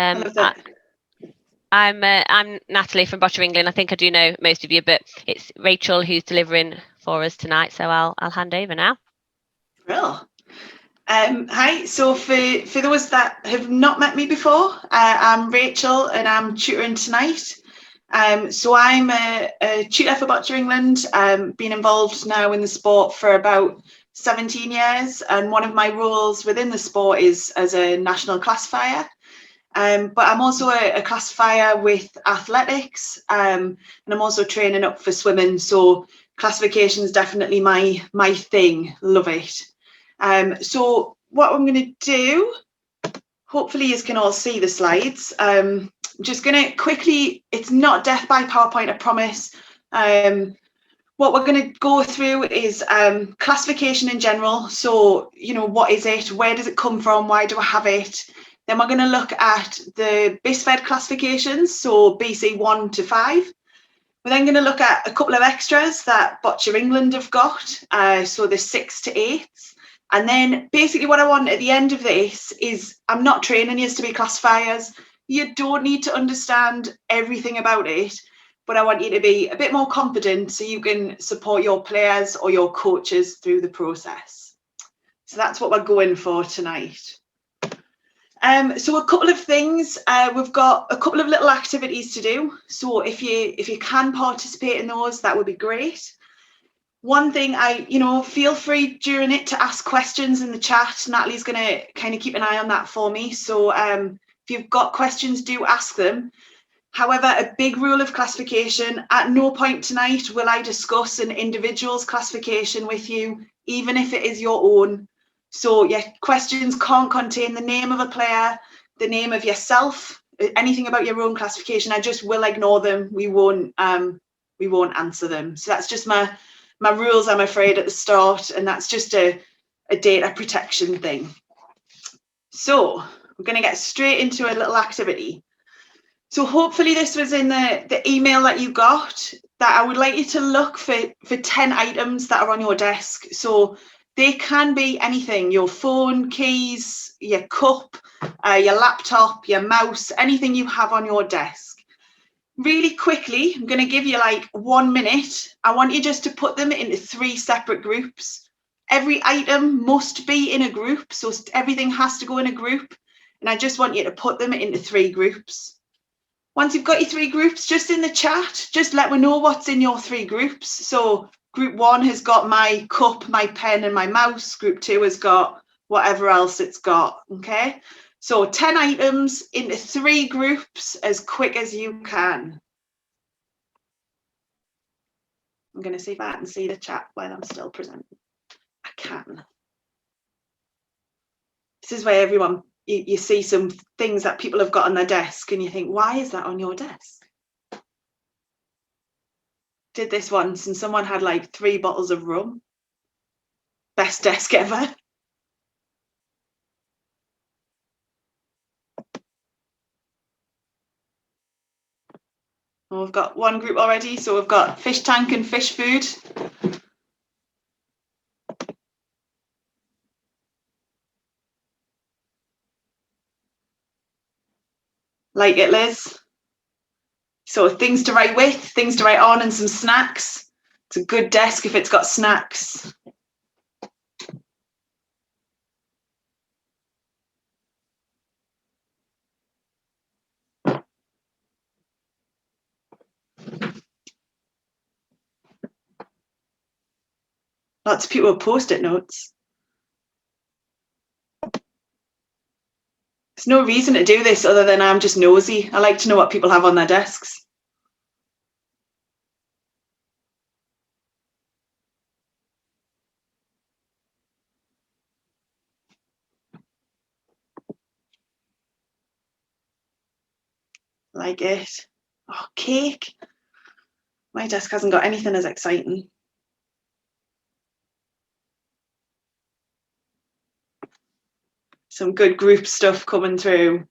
I love that. I'm Natalie from Botcher England. I think I do know most of you, but it's Rachel who's delivering for us tonight. So I'll hand over now. Real. Hi, so for those that have not met me before, I'm Rachel and I'm tutoring tonight. So I'm a tutor for Botcher England, been involved now in the sport for about 17 years, and one of my roles within the sport is as a national classifier. But I'm also a classifier with athletics, and I'm also training up for swimming, so classification is definitely my thing. Love it. So what I'm going to do, hopefully you can all see the slides. I'm just going to quickly, it's not death by PowerPoint, I promise. What we're going to go through is classification in general. So, you know, what is it? Where does it come from? Why do I have it? Then we're going to look at the BISFED classifications, so BC1 to 5. We're then going to look at a couple of extras that Botcher England have got, so the 6 to 8s. And then basically what I want at the end of this is I'm not training you to be classifiers. You don't need to understand everything about it, but I want you to be a bit more confident so you can support your players or your coaches through the process. So that's what we're going for tonight. So a couple of things, we've got a couple of little activities to do. So if you can participate in those, that would be great. One thing feel free during it to ask questions in the chat. Natalie's going to kind of keep an eye on that for me. So if you've got questions, do ask them. However, a big rule of classification, at no point tonight will I discuss an individual's classification with you, even if it is your own. So yeah, questions can't contain the name of a player, the name of yourself, anything about your own classification. I just will ignore them. We won't answer them. So that's just my rules, I'm afraid, at the start, and that's just a data protection thing. So we're going to get straight into a little activity. So hopefully this was in the email that you got, that I would like you to look for 10 items that are on your desk. So they can be anything: your phone, keys, your cup, your laptop, your mouse, anything you have on your desk. Really quickly, I'm going to give you like 1 minute. I want you just to put them into 3 separate groups. Every item must be in a group, so everything has to go in a group. And I just want you to put them into 3 groups. Once you've got your 3 groups, just in the chat, just let me know what's in your 3 groups. So group 1 has got my cup, my pen and my mouse. Group 2 has got whatever else it's got, okay? So 10 items into 3 groups as quick as you can. I'm going to see if I can see the chat while I'm still presenting. I can. This is where everyone, you see some things that people have got on their desk and you think, why is that on your desk? Did this once and someone had like 3 bottles of rum. Best desk ever. Well, we've got 1 group already, so we've got fish tank and fish food. Like it, Liz? So things to write with, things to write on, and some snacks. It's a good desk if it's got snacks. Lots of people with post-it notes. There's no reason to do this other than I'm just nosy. I like to know what people have on their desks. Like it. Oh, cake. My desk hasn't got anything as exciting. Some good group stuff coming through.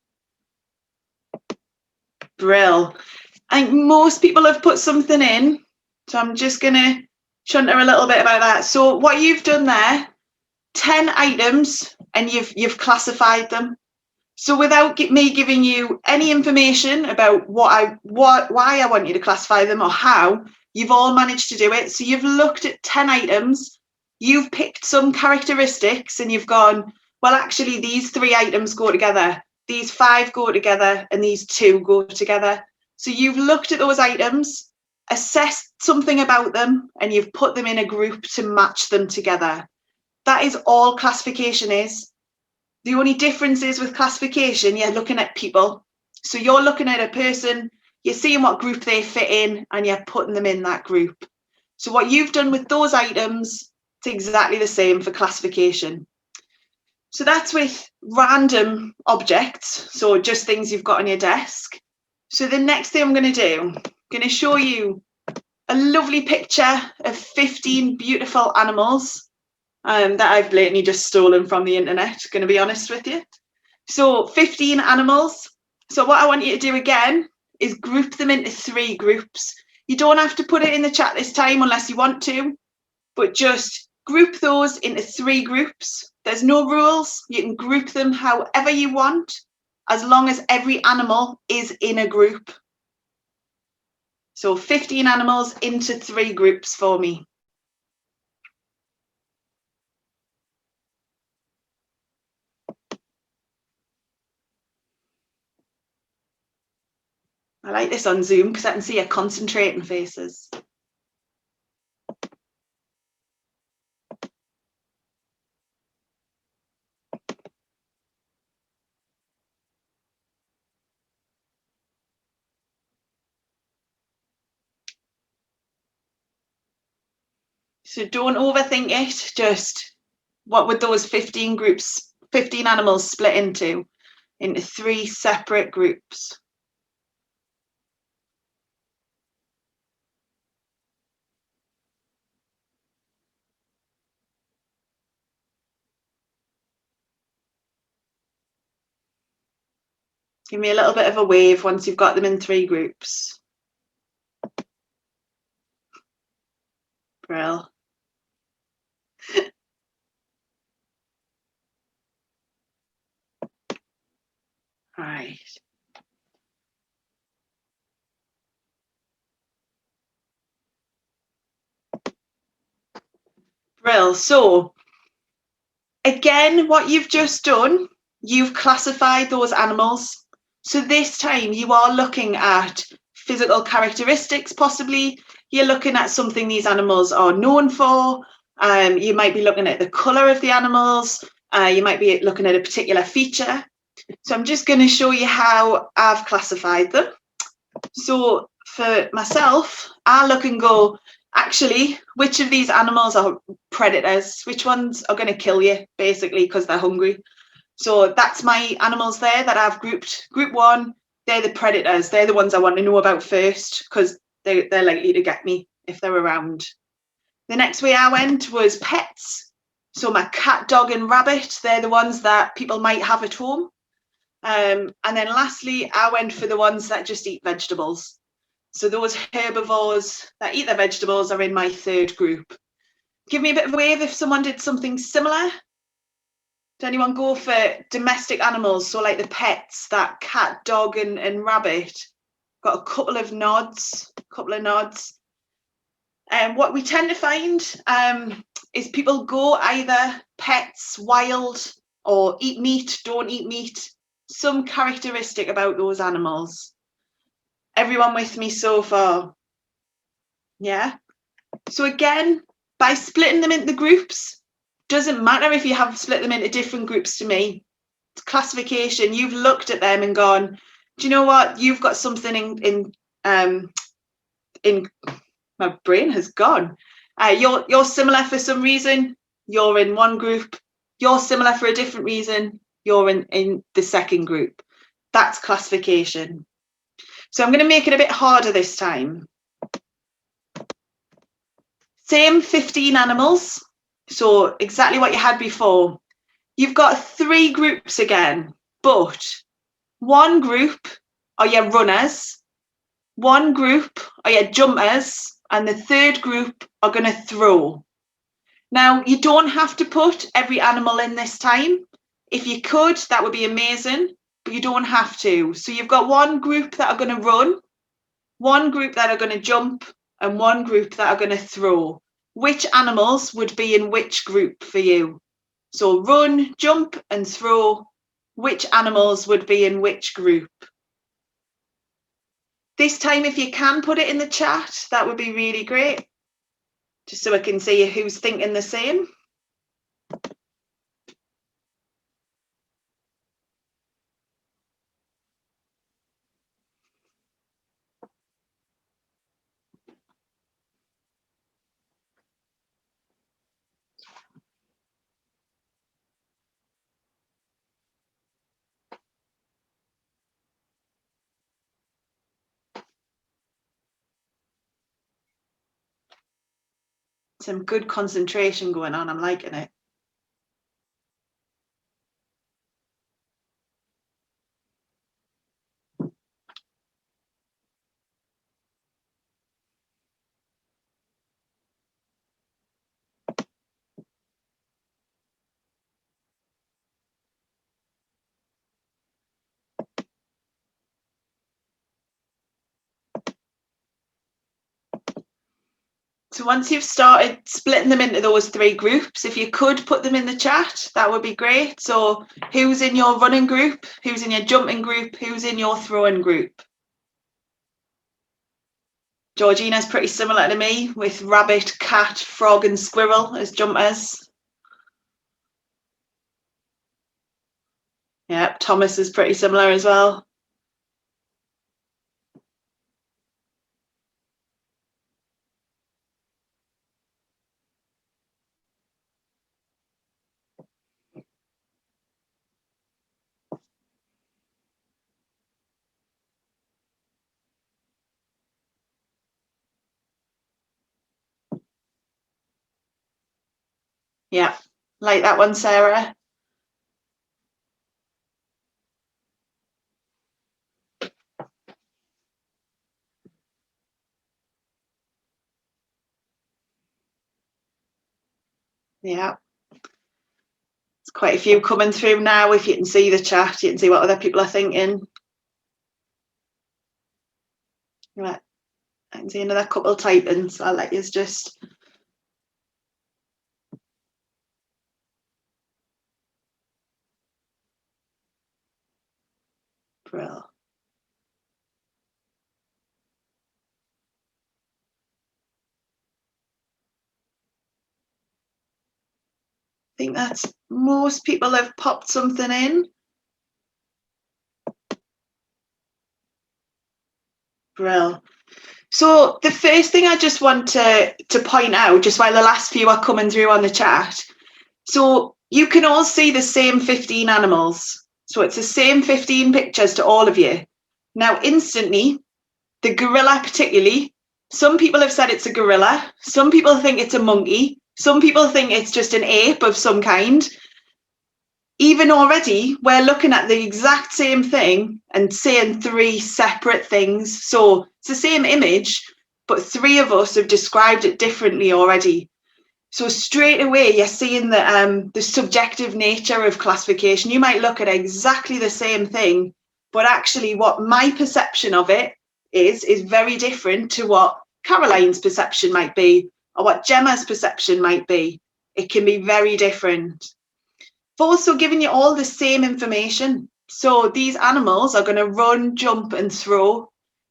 Brill. I think most people have put something in, so I'm just going to shunter a little bit about that. So what you've done there, 10 items, and you've classified them. So without me giving you any information about why I want you to classify them or how, you've all managed to do it. So you've looked at 10 items, you've picked some characteristics and you've gone, well, actually these 3 items go together, these 5 go together, and these 2 go together. So you've looked at those items, assessed something about them, and you've put them in a group to match them together. That is all classification is. The only difference is with classification, you're looking at people. So you're looking at a person, you're seeing what group they fit in, and you're putting them in that group. So what you've done with those items, it's exactly the same for classification. So that's with random objects, so just things you've got on your desk. So the next thing I'm going to do, I'm going to show you a lovely picture of 15 beautiful animals that I've blatantly just stolen from the internet, going to be honest with you. So 15 animals. So what I want you to do again is group them into 3 groups. You don't have to put it in the chat this time unless you want to, but just group those into 3 groups. There's no rules. You can group them however you want, as long as every animal is in a group. So 15 animals into 3 groups for me. I like this on Zoom because I can see your concentrating faces. So don't overthink it. Just what would those 15 groups, 15 animals split into 3 separate groups. Give me a little bit of a wave once you've got them in 3 groups. Brill. All right. Brill. So again, what you've just done, you've classified those animals. So this time you are looking at physical characteristics, possibly. You're looking at something these animals are known for. You might be looking at the colour of the animals. You might be looking at a particular feature. So I'm just going to show you how I've classified them. So for myself, I look and go, actually, which of these animals are predators? Which ones are going to kill you, basically, because they're hungry? So that's my animals there that I've grouped. Group 1, they're the predators. They're the ones I want to know about first because they're likely to get me if they're around. The next way I went was pets. So my cat, dog and rabbit, they're the ones that people might have at home. And then lastly, I went for the ones that just eat vegetables. So those herbivores that eat their vegetables are in my 3rd group. Give me a bit of a wave if someone did something similar. Did anyone go for domestic animals? So like the pets, that cat, dog and rabbit. Got a couple of nods. And what we tend to find is people go either pets, wild, or eat meat, don't eat meat. Some characteristic about those animals. Everyone with me so far? Yeah. So again, by splitting them into groups, doesn't matter if you have split them into different groups to me. It's classification. You've looked at them and gone, do you know what? You've got something in my brain has gone. You're similar for some reason. You're in one group. You're similar for a different reason. You're in the 2nd group. That's classification. So I'm going to make it a bit harder this time. Same 15 animals. So exactly what you had before. You've got 3 groups again, but 1 group are your runners, 1 group are your jumpers, and the 3rd group are going to throw. Now, you don't have to put every animal in this time. If you could, that would be amazing. but you don't have to. So you've got one group that are going to run, one group that are going to jump, and one group that are going to throw. Which animals would be in which group for you? So run, jump, and throw. Which animals would be in which group? This time, if you can put it in the chat, that would be really great. Just so I can see who's thinking the same. Some good concentration going on. I'm liking it. So once you've started splitting them into those three groups, if you could put them in the chat, that would be great. So who's in your running group? Who's in your jumping group? Who's in your throwing group? Georgina's pretty similar to me with rabbit, cat, frog and squirrel as jumpers. Yeah, Thomas is pretty similar as well. Yeah, like that one, Sarah. Yeah. There's quite a few coming through now. If you can see the chat, you can see what other people are thinking. Right. I can see another couple typing, so I'll let you just... Brill. I think that's most people have popped something in. Brill. So the first thing I just want to point out, just while the last few are coming through on the chat, so you can all see the same 15 animals. So it's the same 15 pictures to all of you. Now, instantly, the gorilla particularly, some people have said it's a gorilla. Some people think it's a monkey. Some people think it's just an ape of some kind. Even already, we're looking at the exact same thing and saying three separate things. So it's the same image, but three of us have described it differently already. So straight away, you're seeing the subjective nature of classification. You might look at exactly the same thing, but actually what my perception of it is very different to what Caroline's perception might be, or what Gemma's perception might be. It can be very different. I've also given you all the same information. So these animals are going to run, jump and throw.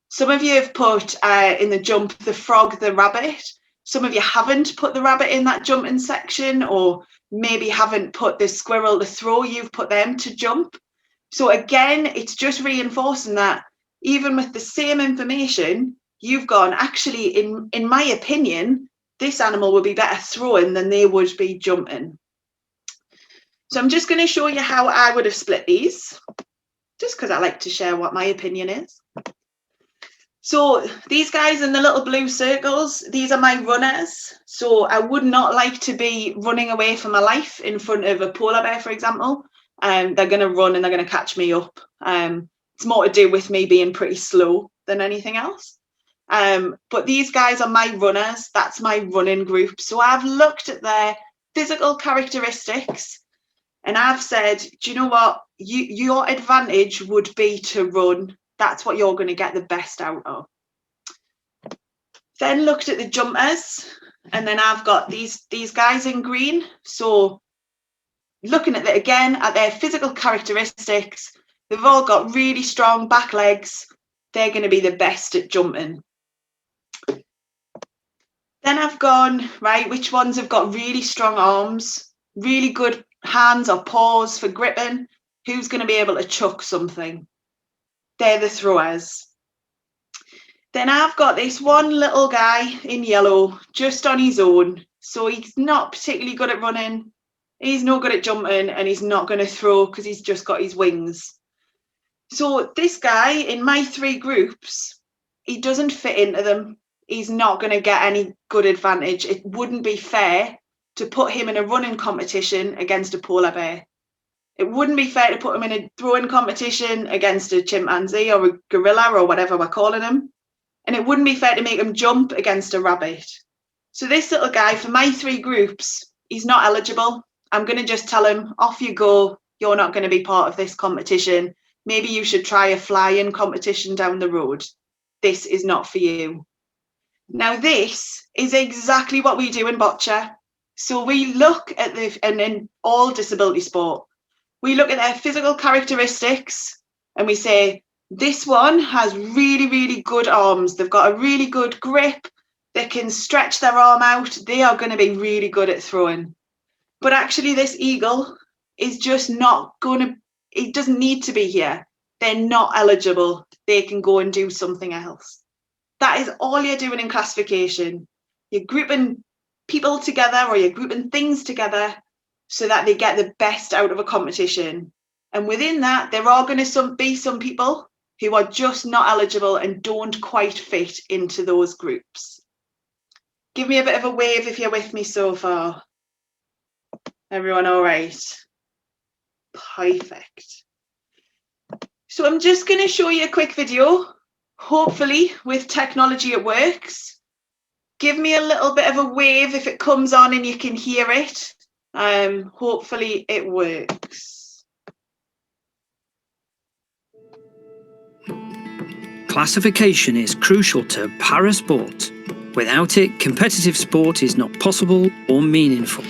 Some of you have put in the jump the frog, the rabbit. Some of you haven't put the rabbit in that jumping section, or maybe haven't put the squirrel to throw, you've put them to jump. So again, it's just reinforcing that even with the same information, you've gone, actually, in my opinion, this animal would be better throwing than they would be jumping. So I'm just going to show you how I would have split these, just because I like to share what my opinion is. So these guys in the little blue circles, these are my runners. So I would not like to be running away for my life in front of a polar bear, for example. They're going to run and they're going to catch me up. It's more to do with me being pretty slow than anything else. But these guys are my runners. That's my running group. So I've looked at their physical characteristics And I've said, do you know what? Your advantage would be to run. That's what you're going to get the best out of. Then looked at the jumpers, and then I've got these guys in green. So looking at it again, at their physical characteristics, they've all got really strong back legs. They're going to be the best at jumping. Then I've gone, right, which ones have got really strong arms, really good hands or paws for gripping? Who's going to be able to chuck something? They're the throwers. Then I've got this one little guy in yellow, just on his own. So he's not particularly good at running. He's not good at jumping, and he's not going to throw because he's just got his wings. So this guy in my 3 groups, he doesn't fit into them. He's not going to get any good advantage. It wouldn't be fair to put him in a running competition against a polar bear. It wouldn't be fair to put him in a throwing competition against a chimpanzee or a gorilla or whatever we're calling him. And it wouldn't be fair to make him jump against a rabbit. So this little guy, for my 3 groups, he's not eligible. I'm going to just tell him, off you go. You're not going to be part of this competition. Maybe you should try a flying competition down the road. This is not for you. Now, this is exactly what we do in boccia. So we look at and in all disability sport, we look at their physical characteristics and we say, this one has really, really good arms. They've got a really good grip. They can stretch their arm out. They are going to be really good at throwing. But actually, this eagle is just not going to, it doesn't need to be here. They're not eligible. They can go and do something else. That is all you're doing in classification. You're grouping people together or you're grouping things together so that they get the best out of a competition. And within that, there are going to be some people who are just not eligible and don't quite fit into those groups. Give me a bit of a wave if you're with me so far. Everyone all right? Perfect. So I'm just going to show you a quick video. Hopefully with technology it works. Give me a little bit of a wave if it comes on and you can hear it. Hopefully it works. Classification is crucial to parasport. Without it, competitive sport is not possible or meaningful.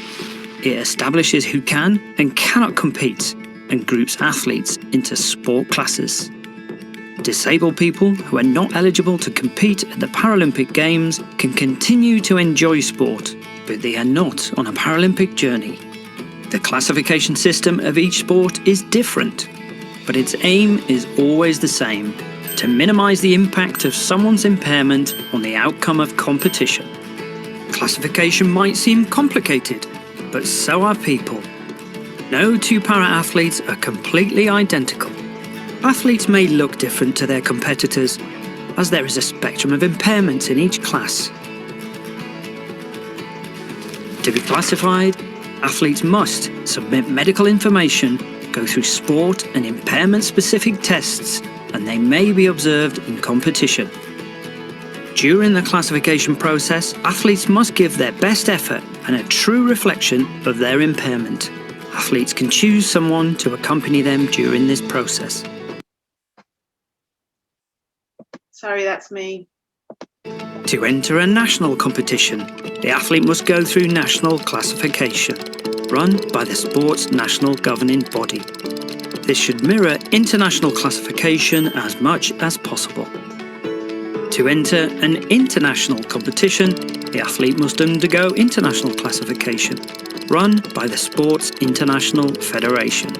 It establishes who can and cannot compete and groups athletes into sport classes. Disabled people who are not eligible to compete at the Paralympic Games can continue to enjoy sport, but they are not on a Paralympic journey. The classification system of each sport is different, but its aim is always the same: to minimise the impact of someone's impairment on the outcome of competition. Classification might seem complicated, but so are people. No 2 para-athletes are completely identical. Athletes may look different to their competitors, as there is a spectrum of impairments in each class. To be classified, athletes must submit medical information, go through sport and impairment-specific tests, and they may be observed in competition. During the classification process, athletes must give their best effort and a true reflection of their impairment. Athletes can choose someone to accompany them during this process. Sorry, that's me. To enter a national competition, the athlete must go through national classification, run by the sport's national governing body. This should mirror international classification as much as possible. To enter an international competition, the athlete must undergo international classification, run by the sport's international federation.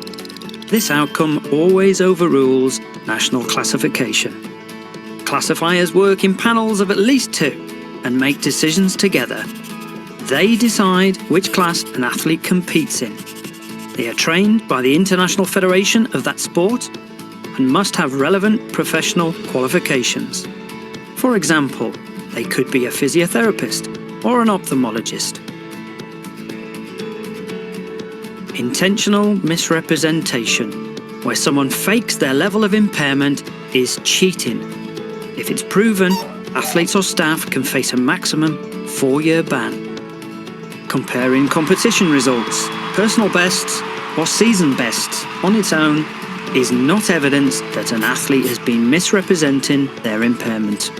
This outcome always overrules national classification. Classifiers work in panels of at least 2 and make decisions together. They decide which class an athlete competes in. They are trained by the International Federation of that sport and must have relevant professional qualifications. For example, they could be a physiotherapist or an ophthalmologist. Intentional misrepresentation, where someone fakes their level of impairment, is cheating. If it's proven, athletes or staff can face a maximum 4-year ban. Comparing competition results, personal bests, or season bests on its own is not evidence that an athlete has been misrepresenting their impairment.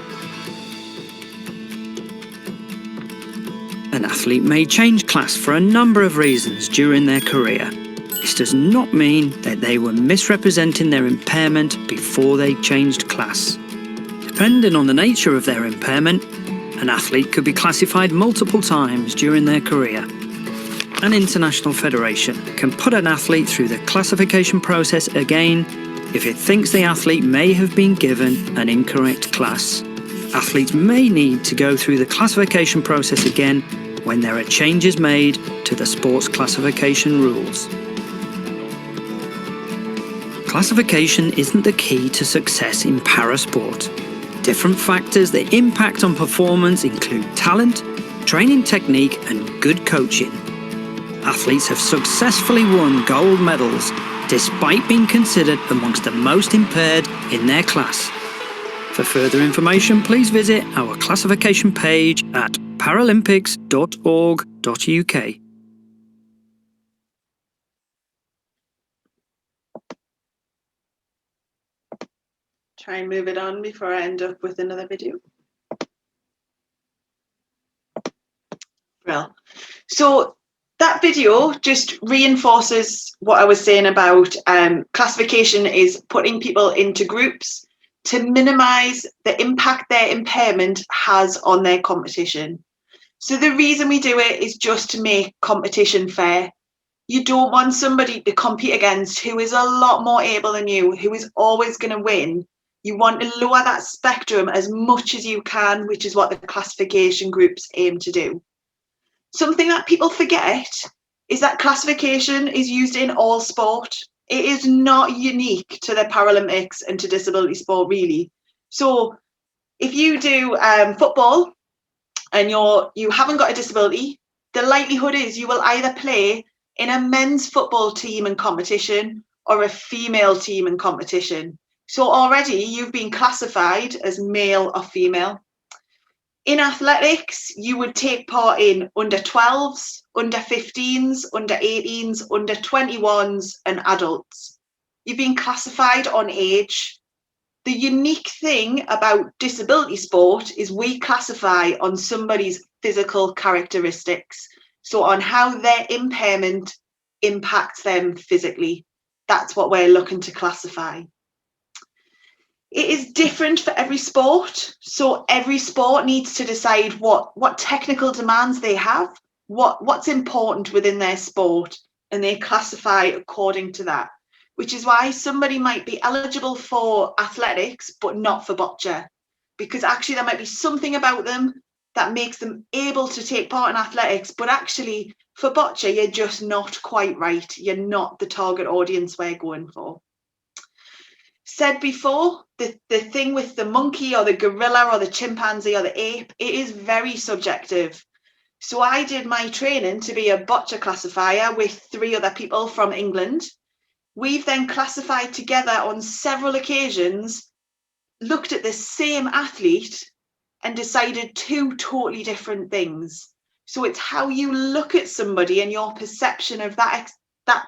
An athlete may change class for a number of reasons during their career. This does not mean that they were misrepresenting their impairment before they changed class. Depending on the nature of their impairment, an athlete could be classified multiple times during their career. An international federation can put an athlete through the classification process again if it thinks the athlete may have been given an incorrect class. Athletes may need to go through the classification process again when there are changes made to the sports classification rules. Classification isn't the key to success in parasport. Different factors that impact on performance include talent, training technique, and good coaching. Athletes have successfully won gold medals despite being considered amongst the most impaired in their class. For further information, please visit our classification page at paralympics.org.uk. Try and move it on before I end up with another video. Well, so that video just reinforces what I was saying about classification is putting people into groups to minimise the impact their impairment has on their competition. So the reason we do it is just to make competition fair. You don't want somebody to compete against who is a lot more able than you, who is always going to win. You want to lower that spectrum as much as you can, which is what the classification groups aim to do. Something that people forget is that classification is used in all sport. It is not unique to the Paralympics and to disability sport, really. So if you do football and you haven't got a disability, the likelihood is you will either play in a men's football team and competition or a female team and competition. So already you've been classified as male or female. In athletics, you would take part in under 12s, under 15s, under 18s, under 21s and adults. You've been classified on age. The unique thing about disability sport is we classify on somebody's physical characteristics. So on how their impairment impacts them physically. That's what we're looking to classify. It is different for every sport. So every sport needs to decide what technical demands they have, what's important within their sport, and they classify according to that, which is why somebody might be eligible for athletics, but not for boccia, because actually there might be something about them that makes them able to take part in athletics, but actually for boccia, you're just not quite right. You're not the target audience we're going for. Said before, the thing with the monkey or the gorilla or the chimpanzee or the ape, it is very subjective. So I did my training to be a boccia classifier with 3 other people from England. We've then classified together on several occasions, looked at the same athlete and decided 2 totally different things. So it's how you look at somebody and your perception of that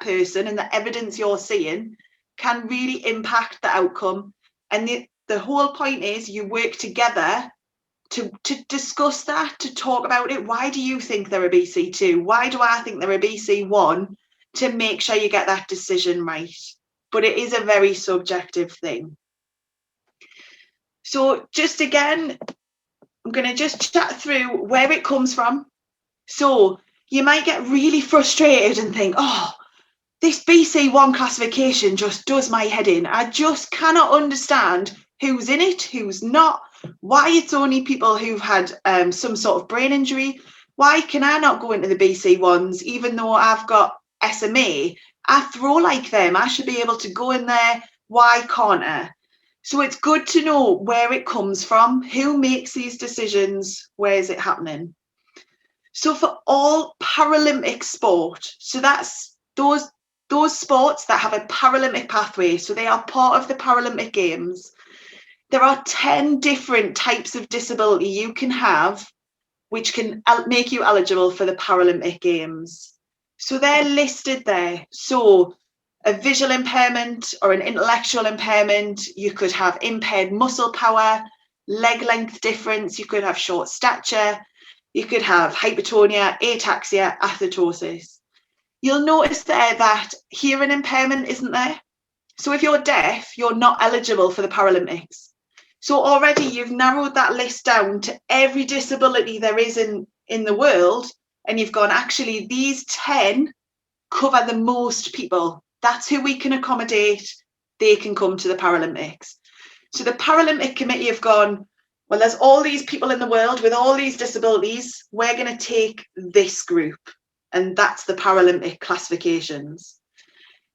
person and the evidence you're seeing can really impact the outcome. And the whole point is you work together to discuss that, to talk about it. Why do you think they're a BC2? Why do I think they're a BC1? To make sure you get that decision right. But it is a very subjective thing. So just again, I'm going to just chat through where it comes from. So you might get really frustrated and think, oh, this BC1 classification just does my head in. I just cannot understand who's in it, who's not, why it's only people who've had some sort of brain injury. Why can I not go into the BC1s even though I've got SMA? I throw like them. I should be able to go in there. Why can't I? So it's good to know where it comes from, who makes these decisions, where is it happening? So for all Paralympic sport, so that's those sports that have a Paralympic pathway, so they are part of the Paralympic Games, there are 10 different types of disability you can have which can make you eligible for the Paralympic Games. So they're listed there. So a visual impairment or an intellectual impairment, you could have impaired muscle power, leg length difference, you could have short stature, you could have hypertonia, ataxia, athetosis. You'll notice there that hearing impairment isn't there. So if you're deaf, you're not eligible for the Paralympics. So already you've narrowed that list down to every disability there is in the world, and you've gone, actually, these 10 cover the most people. That's who we can accommodate. They can come to the Paralympics. So the Paralympic Committee have gone, well, there's all these people in the world with all these disabilities. We're going to take this group. And that's the Paralympic classifications.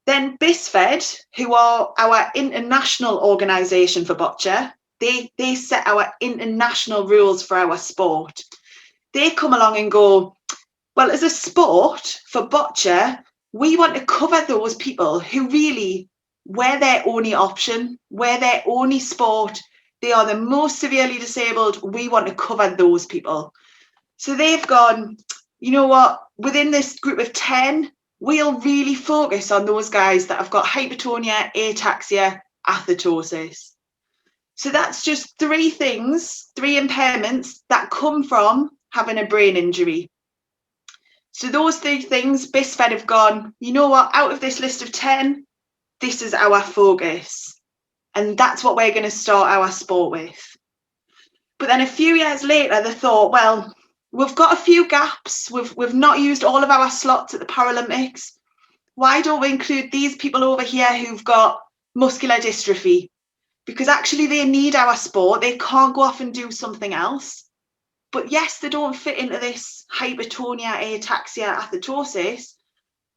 Then BISFED, who are our international organisation for boccia, they set our international rules for our sport. They come along and go, well, as a sport for boccia, we want to cover those people who really, we're their only option, we're their only sport, they are the most severely disabled, we want to cover those people. So they've gone, you know what, within this group of 10, we'll really focus on those guys that have got hypertonia, ataxia, athetosis. So that's just 3 things, 3 impairments that come from having a brain injury. So those 3 things, BISFED have gone, you know what, out of this list of 10, this is our focus. And that's what we're going to start our sport with. But then a few years later, they thought, well, we've got a few gaps. We've not used all of our slots at the Paralympics. Why don't we include these people over here who've got muscular dystrophy? Because actually they need our sport. They can't go off and do something else. But yes, they don't fit into this hypertonia, ataxia, athetosis,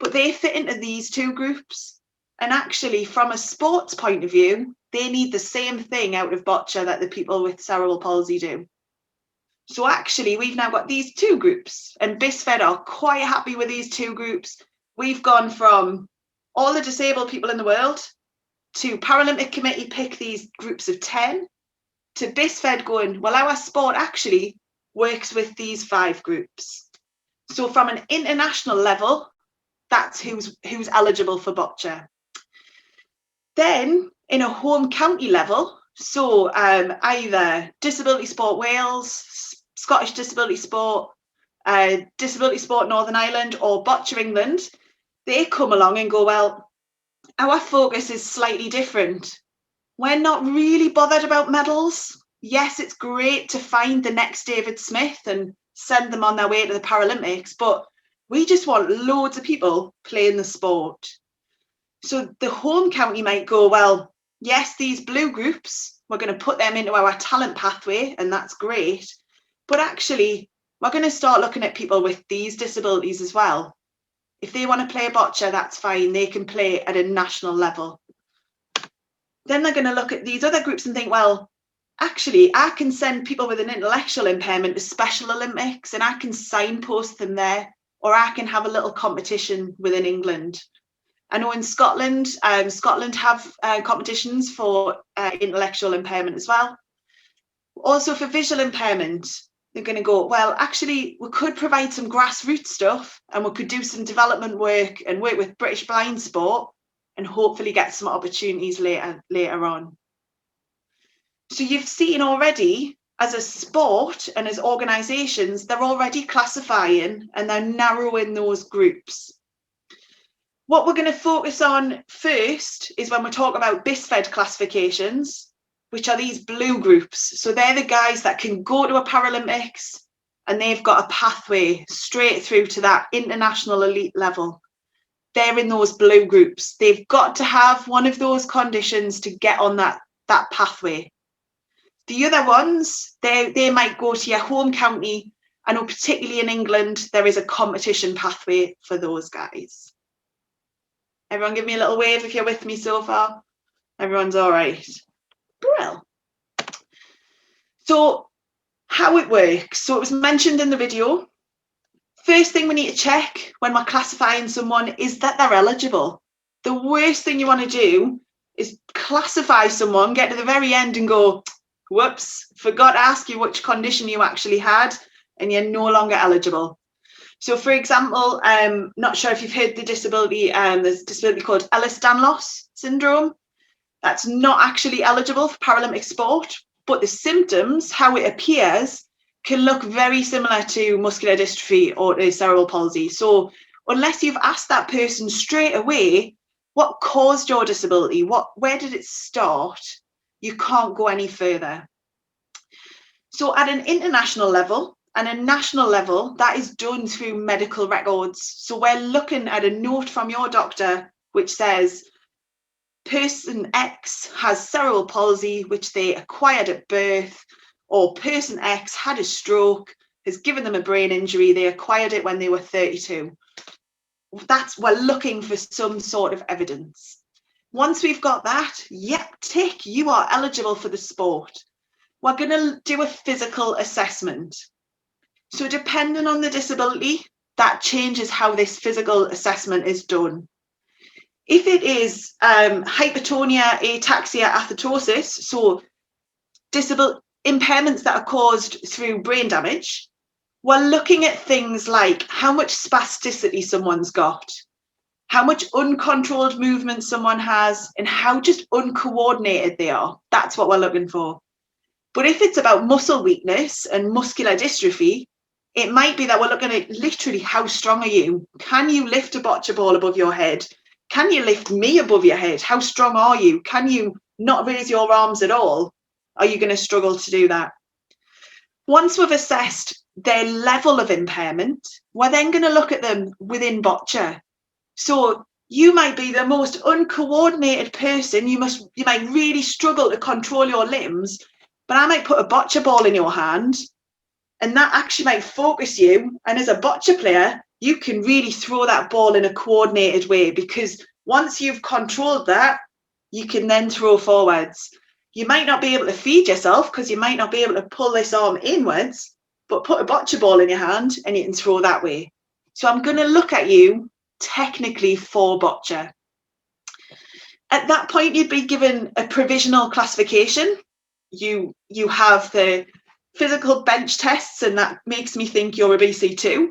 but they fit into these 2 groups. And actually, from a sports point of view, they need the same thing out of boccia that the people with cerebral palsy do. So actually, we've now got these 2 groups, and BISFED are quite happy with these 2 groups. We've gone from all the disabled people in the world to Paralympic Committee pick these groups of 10, to BISFED going, well, our sport actually works with these 5 groups. So from an international level, that's who's eligible for boccia. Then in a home county level, so either Disability Sport Wales, Scottish Disability Sport, Disability Sport Northern Ireland, or Boccia England, they come along and go, well, our focus is slightly different. We're not really bothered about medals. Yes, it's great to find the next David Smith and send them on their way to the Paralympics, but we just want loads of people playing the sport. So the home county might go, well, yes, these blue groups, we're going to put them into our talent pathway, and that's great. But actually, we're going to start looking at people with these disabilities as well. If they want to play boccia, that's fine. They can play at a national level. Then they're going to look at these other groups and think, well, actually, I can send people with an intellectual impairment to Special Olympics and I can signpost them there, or I can have a little competition within England. I know in Scotland, Scotland have competitions for intellectual impairment as well. Also for visual impairment, they're going to go, well, actually, we could provide some grassroots stuff and we could do some development work and work with British Blind Sport and hopefully get some opportunities later on. So you've seen already, as a sport and as organisations, they're already classifying and they're narrowing those groups. What we're going to focus on first is when we talk about BISFED classifications, which are these blue groups. So they're the guys that can go to a Paralympics and they've got a pathway straight through to that international elite level. They're in those blue groups. They've got to have one of those conditions to get on that pathway. The other ones, they might go to your home county. I know particularly in England, there is a competition pathway for those guys. Everyone give me a little wave if you're with me so far. Everyone's all right. Brill. So how it works. So it was mentioned in the video. First thing we need to check when we're classifying someone is that they're eligible. The worst thing you want to do is classify someone, get to the very end and go, whoops, forgot to ask you which condition you actually had and you're no longer eligible. So, for example, not sure if you've heard the disability, there's a disability called Ehlers-Danlos syndrome. That's not actually eligible for Paralympic sport, but the symptoms, how it appears, can look very similar to muscular dystrophy or to cerebral palsy. So unless you've asked that person straight away, what caused your disability? Where did it start? You can't go any further. So at an international level and a national level, that is done through medical records. So we're looking at a note from your doctor which says, person X has cerebral palsy, which they acquired at birth, or person X had a stroke, has given them a brain injury, they acquired it when they were 32. We're looking for some sort of evidence. Once we've got that, yep, tick, you are eligible for the sport. We're going to do a physical assessment. So depending on the disability, that changes how this physical assessment is done. If it is hypertonia, ataxia, athetosis, so impairments that are caused through brain damage, we're looking at things like how much spasticity someone's got, how much uncontrolled movement someone has, and how just uncoordinated they are. That's what we're looking for. But if it's about muscle weakness and muscular dystrophy, it might be that we're looking at literally how strong are you? Can you lift a bocce ball above your head? Can you lift me above your head? How strong are you? Can you not raise your arms at all? Are you going to struggle to do that? Once we've assessed their level of impairment, we're then going to look at them within bocce. So you might be the most uncoordinated person. You might really struggle to control your limbs, but I might put a bocce ball in your hand and that actually might focus you. And as a bocce player, you can really throw that ball in a coordinated way, because once you've controlled that, you can then throw forwards. You might not be able to feed yourself because you might not be able to pull this arm inwards, but put a bocce ball in your hand and you can throw that way. So I'm going to look at you technically for bocce. At that point, you'd be given a provisional classification. You have the physical bench tests, and that makes me think you're a BC2.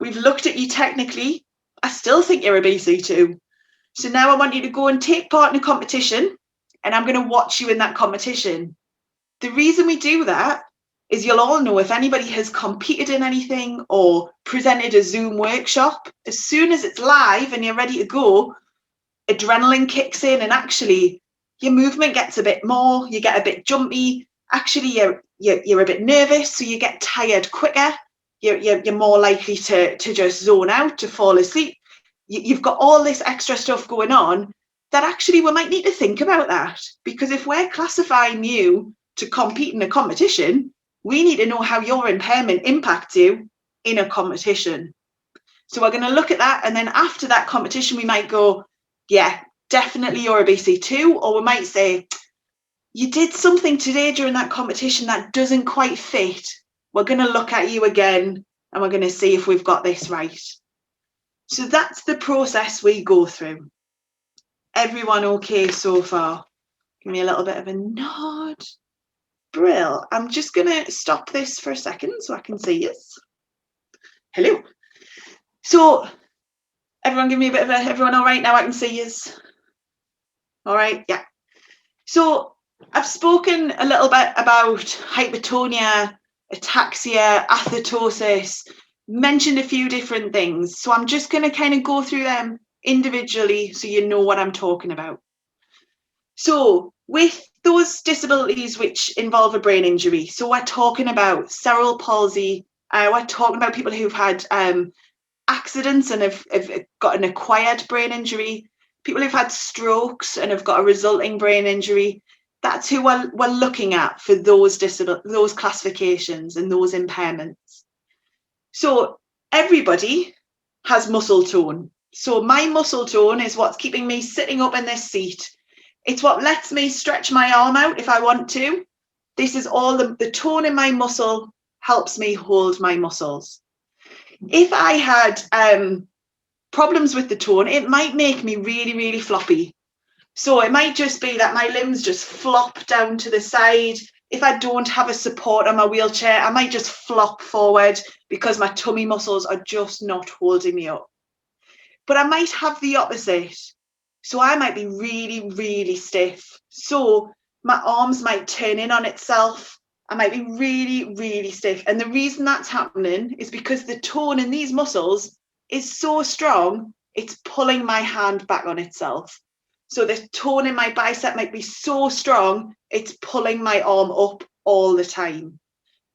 We've looked at you technically. I still think you're a BC2. So now I want you to go and take part in a competition, and I'm going to watch you in that competition. The reason we do that is you'll all know if anybody has competed in anything or presented a Zoom workshop, as soon as it's live and you're ready to go, adrenaline kicks in and actually your movement gets a bit more, you get a bit jumpy. Actually, you're a bit nervous, so you get tired quicker. You're more likely to just zone out, to fall asleep. You've got all this extra stuff going on that actually we might need to think about that, because if we're classifying you to compete in a competition, we need to know how your impairment impacts you in a competition. So we're going to look at that, and then after that competition, we might go, yeah, definitely you're a BC2, or we might say, you did something today during that competition that doesn't quite fit. We're going to look at you again and we're going to see if we've got this right. So that's the process we go through. Everyone okay so far? Give me a little bit of a nod. Brill. I'm just going to stop this for a second so I can see you. Hello. So everyone give me a bit of a, everyone all right now? I can see you. All right, yeah. So I've spoken a little bit about hypertonia, ataxia, athetosis, mentioned a few different things. So I'm just going to kind of go through them individually so you know what I'm talking about. So with those disabilities which involve a brain injury, so we're talking about cerebral palsy, we're talking about people who've had accidents and have got an acquired brain injury, people who've had strokes and have got a resulting brain injury. That's who we're looking at for those classifications and those impairments. So everybody has muscle tone. So my muscle tone is what's keeping me sitting up in this seat. It's what lets me stretch my arm out if I want to. This is all the tone in my muscle helps me hold my muscles. If I had problems with the tone, it might make me really, really floppy. So it might just be that my limbs just flop down to the side. if I don't have a support on my wheelchair, I might just flop forward because my tummy muscles are just not holding me up. But I might have the opposite. So I might be really, really stiff. So my arms might turn in on itself. I might be really, really stiff. And the reason that's happening is because the tone in these muscles is so strong, it's pulling my hand back on itself. So the tone in my bicep might be so strong, it's pulling my arm up all the time.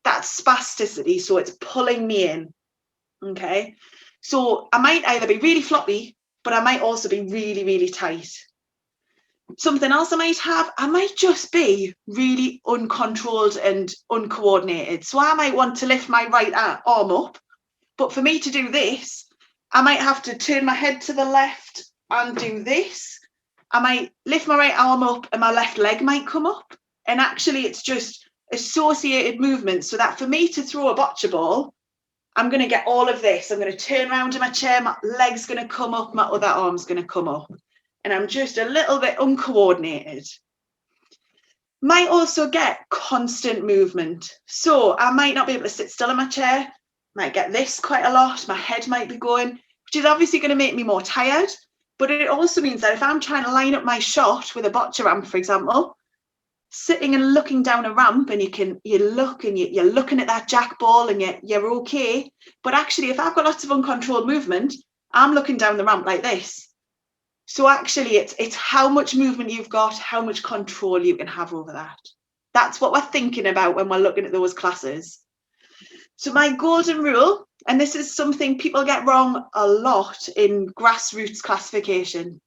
That's spasticity, so it's pulling me in, okay? So I might either be really floppy, but I might also be really, really tight. Something else I might just be really uncontrolled and uncoordinated. So I might want to lift my right arm up, but for me to do this, I might have to turn my head to the left and do this. I might lift my right arm up and my left leg might come up. And actually it's just associated movements so that for me to throw a bocce ball, I'm going to get all of this. I'm going to turn around in my chair, my leg's going to come up, my other arm's going to come up. And I'm just a little bit uncoordinated. Might also get constant movement. So I might not be able to sit still in my chair. Might get this quite a lot. My head might be going, which is obviously going to make me more tired. But it also means that if I'm trying to line up my shot with a bocce ramp, for example, sitting and looking down a ramp and you're looking at that jack ball and you're okay. But actually, if I've got lots of uncontrolled movement, I'm looking down the ramp like this. So actually, it's how much movement you've got, how much control you can have over that. That's what we're thinking about when we're looking at those classes. So my golden rule, and this is something people get wrong a lot in grassroots classification.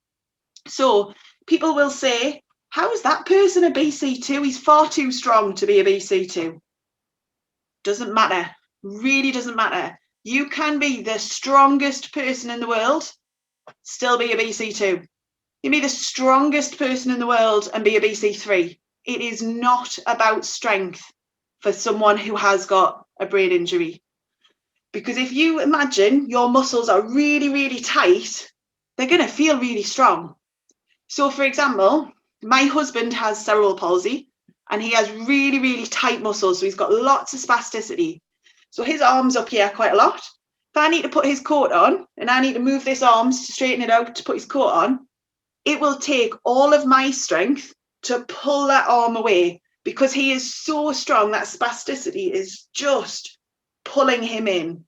So people will say, how is that person a BC2? He's far too strong to be a BC2. Doesn't matter. Really doesn't matter. You can be the strongest person in the world, still be a BC2. You can be the strongest person in the world and be a BC3. It is not about strength for someone who has got a brain injury. Because if you imagine your muscles are really, really tight, they're going to feel really strong. So for example, my husband has cerebral palsy and he has really, really tight muscles. So he's got lots of spasticity. So his arm's up here quite a lot. If I need to put his coat on and I need to move this arm to straighten it out to put his coat on, it will take all of my strength to pull that arm away because he is so strong that spasticity is just pulling him in.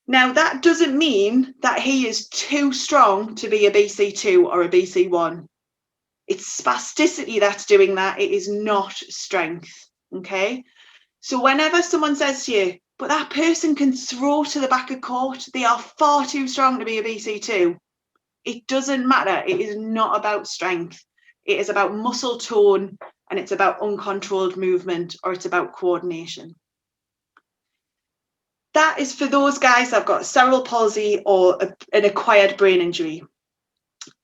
Now, that doesn't mean that he is too strong to be a BC2 or a BC1. It's spasticity that's doing that. It is not strength, okay? So whenever someone says to you, but that person can throw to the back of court, they are far too strong to be a BC2. It doesn't matter. It is not about strength. It is about muscle tone and it's about uncontrolled movement or it's about coordination. That is for those guys that have got cerebral palsy or an acquired brain injury.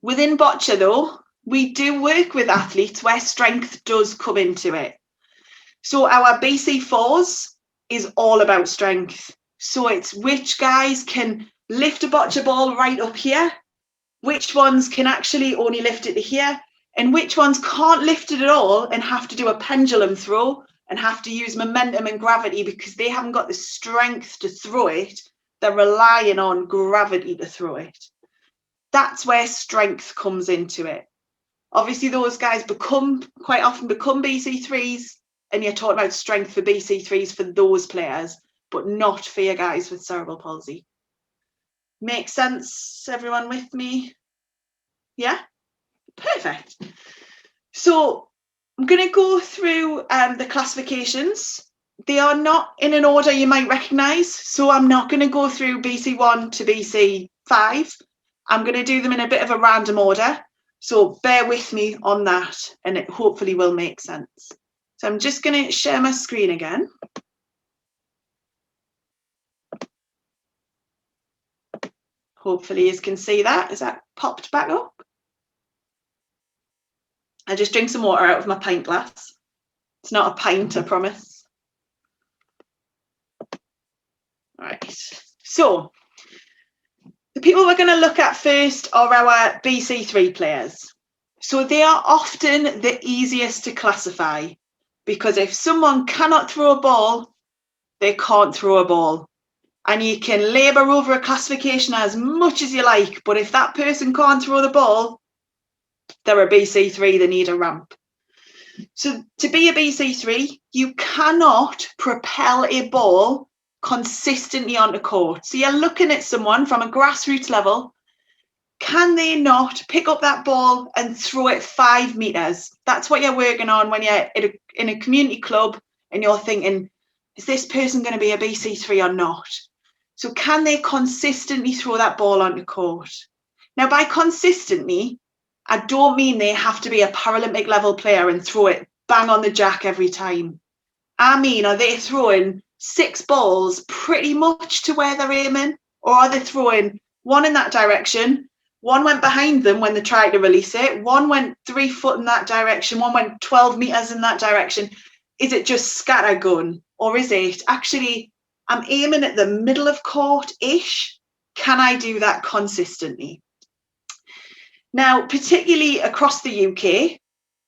Within bocce though, we do work with athletes where strength does come into it. So our BC4s is all about strength. So it's which guys can lift a bocce ball right up here, which ones can actually only lift it to here, and which ones can't lift it at all and have to do a pendulum throw and have to use momentum and gravity because they haven't got the strength to throw it. They're relying on gravity to throw it. That's where strength comes into it. Obviously, those guys quite often become BC3s, and you're talking about strength for BC3s for those players, but not for your guys with cerebral palsy. Make sense, everyone with me? Yeah? Perfect. So I'm going to go through the classifications. They are not in an order you might recognise, so I'm not going to go through BC1 to BC5. I'm going to do them in a bit of a random order, so bear with me on that and it hopefully will make sense. So I'm just going to share my screen again. Hopefully you can see that. Is that popped back up? I just drink some water out of my pint glass. It's not a pint, I promise. Right, so the people we're going to look at first are our BC3 players. So they are often the easiest to classify because if someone cannot throw a ball, they can't throw a ball. And you can labour over a classification as much as you like, but if that person can't throw the ball, they're a BC3, they need a ramp. So to be a BC3, you cannot propel a ball consistently onto court. So you're looking at someone from a grassroots level. Can they not pick up that ball and throw it 5 metres? That's what you're working on when you're in a community club and you're thinking, is this person going to be a BC3 or not? So can they consistently throw that ball onto court? Now, by consistently, I don't mean they have to be a Paralympic level player and throw it bang on the jack every time. I mean, are they throwing 6 balls pretty much to where they're aiming? Or are they throwing one in that direction, one went behind them when they tried to release it, one went 3 foot in that direction, one went 12 metres in that direction? Is it just scattergun? Or is it actually, I'm aiming at the middle of court-ish? Can I do that consistently? Now, particularly across the UK,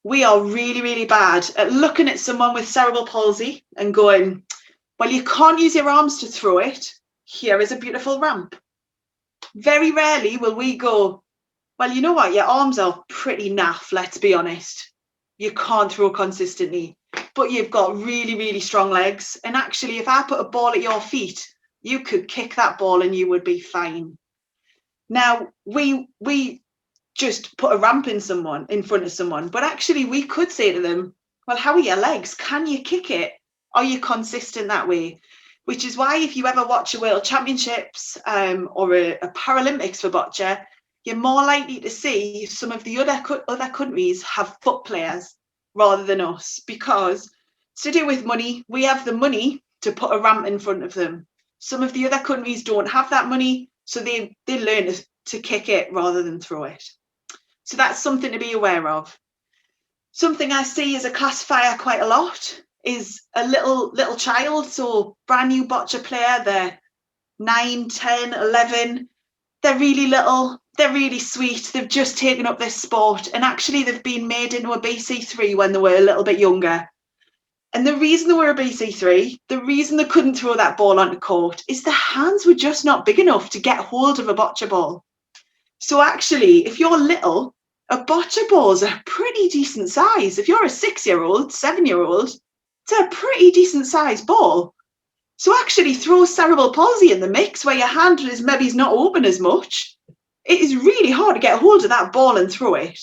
we are really, really bad at looking at someone with cerebral palsy and going, well, you can't use your arms to throw it. Here is a beautiful ramp. Very rarely will we go, well, you know what? Your arms are pretty naff, let's be honest. You can't throw consistently, but you've got really, really strong legs. And actually, if I put a ball at your feet, you could kick that ball and you would be fine. Now, we just put a ramp in front of someone, but actually we could say to them, well, how are your legs? Can you kick it? Are you consistent that way? Which is why if you ever watch a World Championships or a Paralympics for bocce, you're more likely to see some of the other countries have foot players rather than us, because it's to do with money. We have the money to put a ramp in front of them. Some of the other countries don't have that money, so they learn to kick it rather than throw it. So that's something to be aware of. Something I see as a classifier quite a lot is a little child, so brand new bocce player, they're 9, 10, 11, they're really little, they're really sweet, they've just taken up this sport, and actually they've been made into a BC3 when they were a little bit younger. And the reason they were a BC3, the reason they couldn't throw that ball onto court, is their hands were just not big enough to get hold of a bocce ball. So actually, if you're little, a bocce ball is a pretty decent size. If you're a 6-year-old, 7-year-old, it's a pretty decent size ball. So actually throw cerebral palsy in the mix where your hand is maybe not open as much. It is really hard to get hold of that ball and throw it.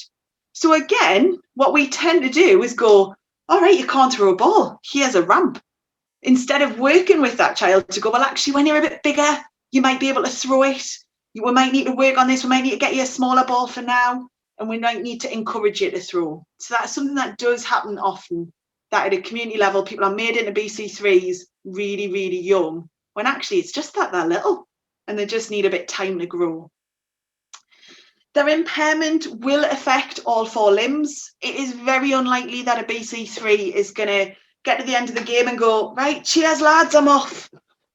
So again, what we tend to do is go, all right, you can't throw a ball. Here's a ramp. Instead of working with that child to go, well, actually, when you're a bit bigger, you might be able to throw it. We might need to work on this. We might need to get you a smaller ball for now. And we might need to encourage you to throw. So that's something that does happen often, that at a community level, people are made into BC3s really, really young, when actually it's just that they're little and they just need a bit of time to grow. Their impairment will affect all 4 limbs. It is very unlikely that a BC3 is going to get to the end of the game and go, right, cheers, lads, I'm off,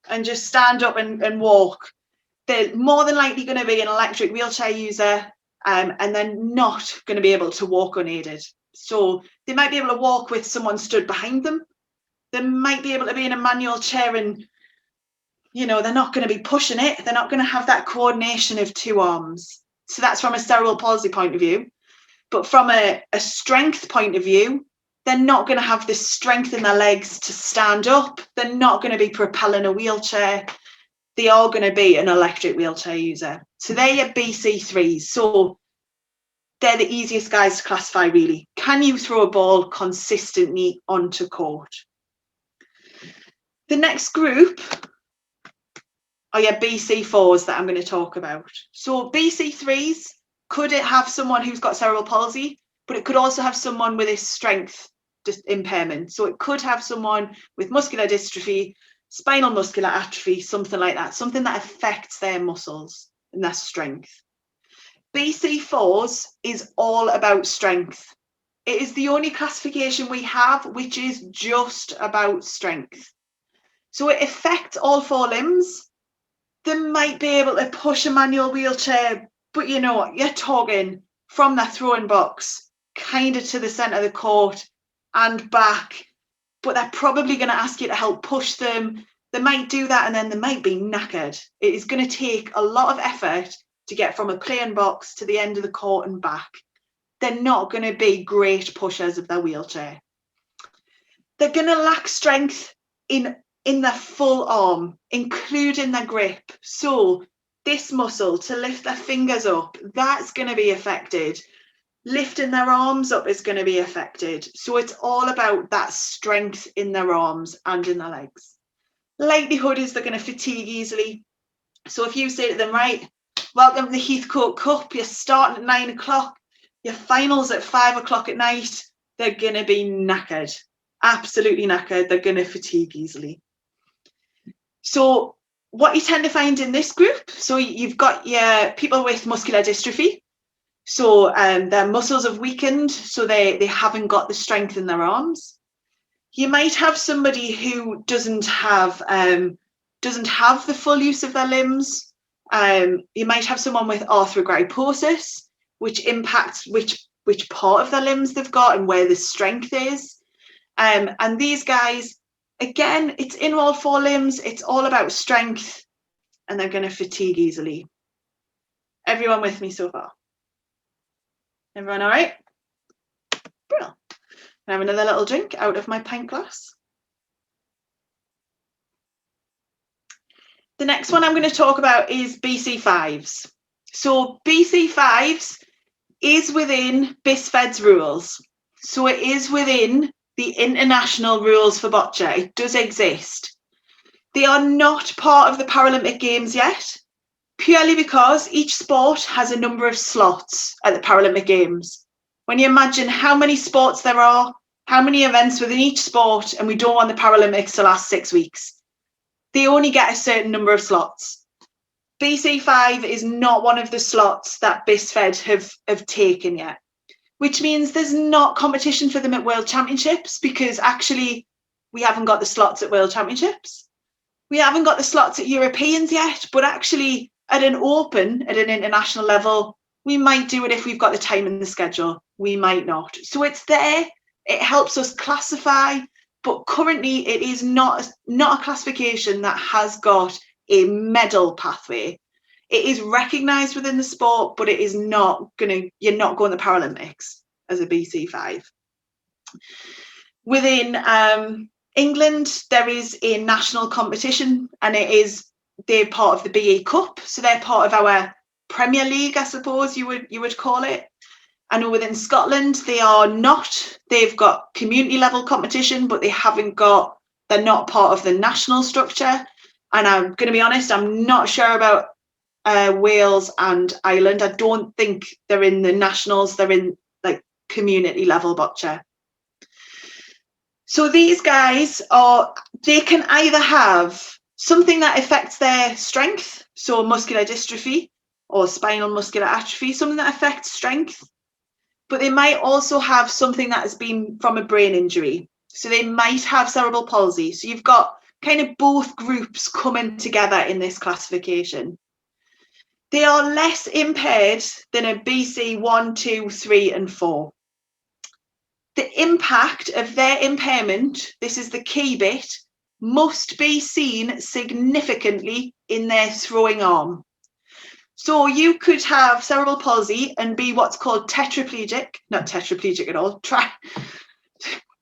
and just stand up and walk. They're more than likely going to be an electric wheelchair user, and they're not going to be able to walk unaided. So they might be able to walk with someone stood behind them. They might be able to be in a manual chair and, you know, they're not going to be pushing it. They're not going to have that coordination of 2 arms. So that's from a cerebral palsy point of view. But from a strength point of view, they're not going to have the strength in their legs to stand up. They're not going to be propelling a wheelchair. They are going to be an electric wheelchair user. So they're your BC3s. So they're the easiest guys to classify, really. Can you throw a ball consistently onto court? The next group are your BC4s that I'm going to talk about. So BC3s could it have someone who's got cerebral palsy, but it could also have someone with a strength impairment. So it could have someone with muscular dystrophy, spinal muscular atrophy, something like that, something that affects their muscles and their strength. BC4s is all about strength. It is the only classification we have which is just about strength. So it affects all 4 limbs. They might be able to push a manual wheelchair, but you know what, you're talking from that throwing box kind of to the centre of the court and back. but they're probably going to ask you to help push them. They might do that and then they might be knackered. It is going to take a lot of effort to get from a playing box to the end of the court and back. They're not going to be great pushers of their wheelchair. They're going to lack strength in their full arm, including their grip. So this muscle to lift their fingers up, that's going to be affected. Lifting their arms up is going to be affected. So it's all about that strength in their arms and in their legs. Likelihood is they're going to fatigue easily. So if you say to them, right, welcome to the Heathcote Cup, you're starting at 9 o'clock, your final's at 5 o'clock at night, they're going to be knackered, absolutely knackered. They're going to fatigue easily. So what you tend to find in this group, so you've got your people with muscular dystrophy. So their muscles have weakened, so they haven't got the strength in their arms. You might have somebody who doesn't have the full use of their limbs. You might have someone with arthrogryposis, which impacts which part of their limbs they've got and where the strength is. And these guys, again, it's in all four limbs. It's all about strength, and they're going to fatigue easily. Everyone with me so far? Everyone all right? Brilliant. I have another little drink out of my pint glass. The next one I'm going to talk about is BC5s. So BC5s is within BISFED's rules. So it is within the international rules for bocce. It does exist. They are not part of the Paralympic Games yet, purely because each sport has a number of slots at the Paralympic Games. When you imagine how many sports there are, how many events within each sport, and we don't want the Paralympics to last 6 weeks, they only get a certain number of slots. BC5 is not one of the slots that BISFED have taken yet, which means there's not competition for them at World Championships, because actually we haven't got the slots at World Championships. We haven't got the slots at Europeans yet, but actually at an open, at an international level, we might do it if we've got the time in the schedule. We might not. So it's there. It helps us classify, but currently it is not a classification that has got a medal pathway. It is recognised within the sport, but it is not you're not going to the Paralympics as a BC5. Within England, there is a national competition, and they're part of the BE Cup, so they're part of our Premier League, I suppose you would call it. I know within Scotland they are not. They've got community level competition, but they're not part of the national structure. And I'm going to be honest, I'm not sure about Wales and Ireland. I don't think they're in the nationals. They're in like community level bocce. So these guys they can either have something that affects their strength, so muscular dystrophy or spinal muscular atrophy, something that affects strength, but they might also have something that has been from a brain injury. So they might have cerebral palsy. So you've got kind of both groups coming together in this classification. They are less impaired than a BC 1, 2, 3, and 4. The impact of their impairment, this is the key bit, must be seen significantly in their throwing arm. So you could have cerebral palsy and be what's called tetraplegic, not tetraplegic at all,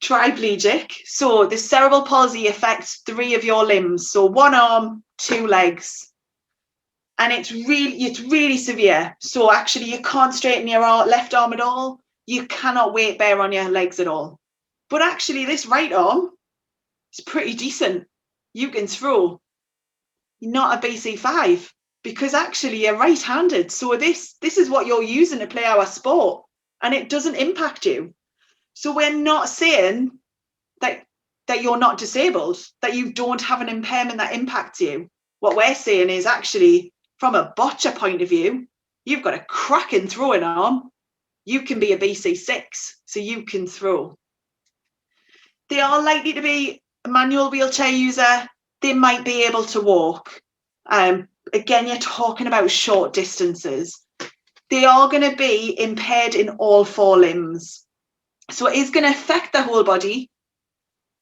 triplegic. So the cerebral palsy affects 3 of your limbs, so 1 arm, 2 legs. And it's really severe. So actually you can't straighten your left arm at all. You cannot weight bear on your legs at all. But actually this right arm is pretty decent. You can throw. You're not a BC5 because actually you're right-handed. So this is what you're using to play our sport, and it doesn't impact you. So we're not saying that you're not disabled, that you don't have an impairment that impacts you. What we're saying is actually from a bocce point of view, you've got a cracking throwing arm. You can be a BC6, so you can throw. They are likely to be a manual wheelchair user. They might be able to walk. Again, you're talking about short distances. They are going to be impaired in all 4 limbs. So it is going to affect the whole body,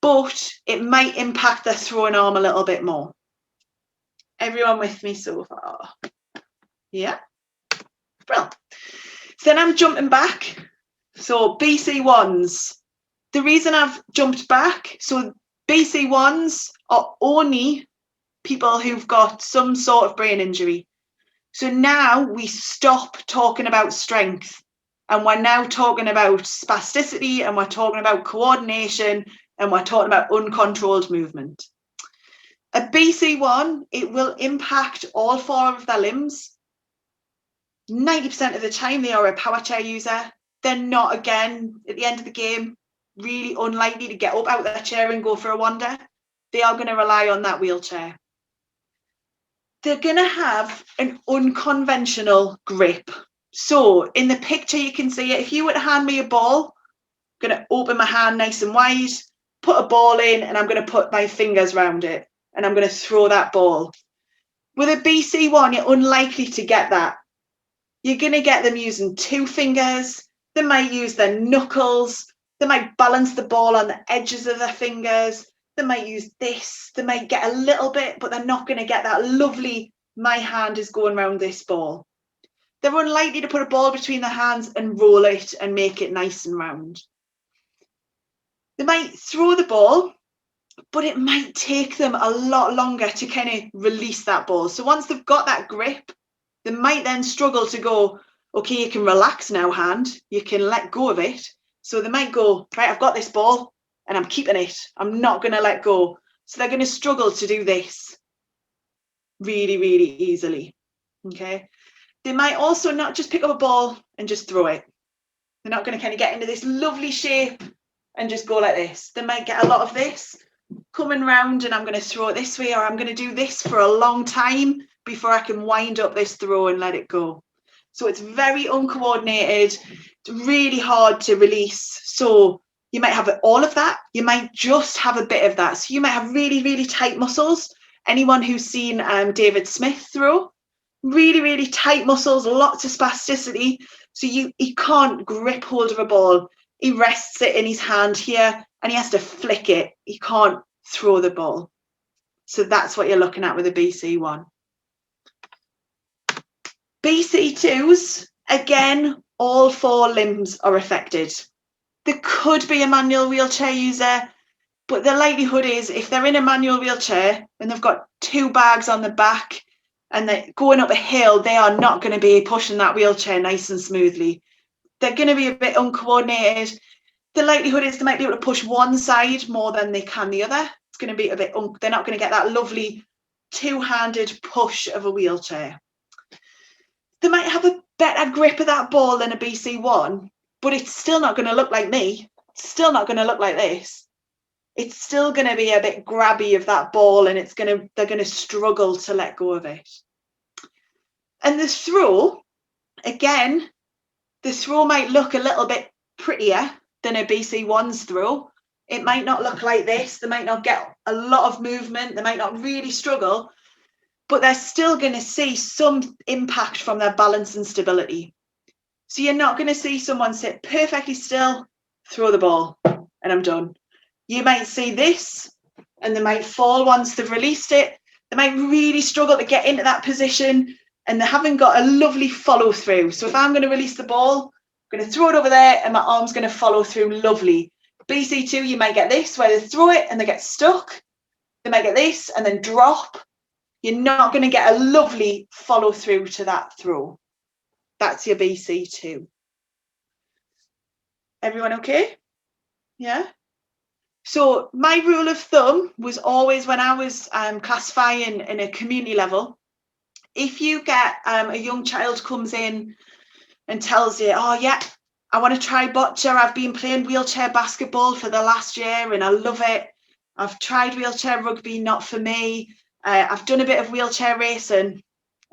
but it might impact their throwing arm a little bit more. Everyone with me so far? Yeah. Well, so then I'm jumping back. So BC1s. The reason I've jumped back, so BC1s are only people who've got some sort of brain injury. So now we stop talking about strength and we're now talking about spasticity and we're talking about coordination and we're talking about uncontrolled movement. A BC1, it will impact all 4 of their limbs. 90% of the time they are a power chair user. They're not, again, at the end of the game, really unlikely to get up out of their chair and go for a wander. They are going to rely on that wheelchair. They're going to have an unconventional grip. So in the picture, you can see it. If you were to hand me a ball, I'm going to open my hand nice and wide, put a ball in, and I'm going to put my fingers around it, and I'm going to throw that ball. With a BC1, you're unlikely to get that. You're going to get them using 2 fingers. They might use their knuckles. They might balance the ball on the edges of their fingers. They might use this. They might get a little bit, but they're not going to get that lovely, my hand is going around this ball. They're unlikely to put a ball between their hands and roll it and make it nice and round. They might throw the ball, but it might take them a lot longer to kind of release that ball. So once they've got that grip, they might then struggle to go, okay, you can relax now, hand. You can let go of it. So they might go, right, I've got this ball and I'm keeping it. I'm not going to let go. So they're going to struggle to do this really, really easily. Okay. They might also not just pick up a ball and just throw it. They're not going to kind of get into this lovely shape and just go like this. They might get a lot of this coming round and I'm going to throw it this way, or I'm going to do this for a long time before I can wind up this throw and let it go. So it's very uncoordinated. It's really hard to release. So you might have all of that. You might just have a bit of that. So you might have really, really tight muscles. Anyone who's seen David Smith throw, really, really tight muscles, lots of spasticity. So he can't grip hold of a ball. He rests it in his hand here and he has to flick it. He can't throw the ball. So that's what you're looking at with a BC1. BC2s, again, all 4 limbs are affected. There could be a manual wheelchair user, but the likelihood is if they're in a manual wheelchair and they've got 2 bags on the back and they're going up a hill, they are not going to be pushing that wheelchair nice and smoothly. They're going to be a bit uncoordinated. The likelihood is they might be able to push one side more than they can the other. It's going to be a bit, they're not going to get that lovely 2-handed push of a wheelchair. They might have a better grip of that ball than a BC1, but it's still not going to look like me. It's still not going to look like this. It's still going to be a bit grabby of that ball and they're going to struggle to let go of it. And the throw, again, the throw might look a little bit prettier than a BC1's throw. It might not look like this. They might not get a lot of movement. They might not really struggle, but they're still going to see some impact from their balance and stability. So you're not going to see someone sit perfectly still, throw the ball, and I'm done. You might see this, and they might fall once they've released it. They might really struggle to get into that position, and they haven't got a lovely follow through. So if I'm going to release the ball, I'm going to throw it over there, and my arm's going to follow through lovely. BC2, you might get this, where they throw it, and they get stuck. They might get this, and then drop. You're not going to get a lovely follow through to that throw. That's your BC2. Everyone okay? Yeah? So my rule of thumb was always when I was classifying in a community level, if you get a young child comes in and tells you, oh yeah, I want to try boccia. I've been playing wheelchair basketball for the last year and I love it. I've tried wheelchair rugby, not for me. I've done a bit of wheelchair racing.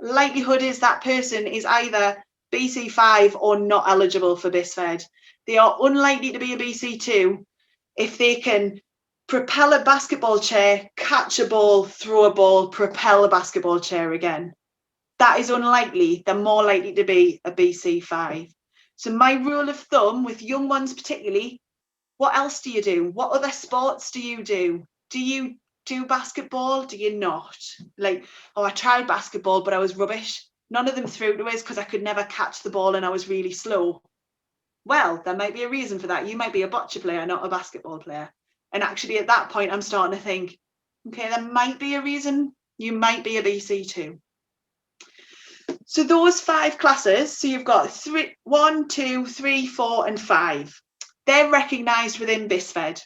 Likelihood is that person is either BC5 or not eligible for BISFED. They are unlikely to be a BC2 if they can propel a basketball chair, catch a ball, throw a ball, propel a basketball chair again. That is unlikely. They're more likely to be a BC5. So my rule of thumb with young ones particularly, What else do you do? What other sports do you do? Do you do basketball? Do you not? Like, oh, I tried basketball, but I was rubbish. None of them threw to us because I could never catch the ball and I was really slow. Well, there might be a reason for that. You might be a bocce player, not a basketball player. And actually at that point, I'm starting to think, okay, there might be a reason. You might be a BC2. So those 5 classes, so you've got 1, 2, 3, 4, and 5. They're recognised within BISFED.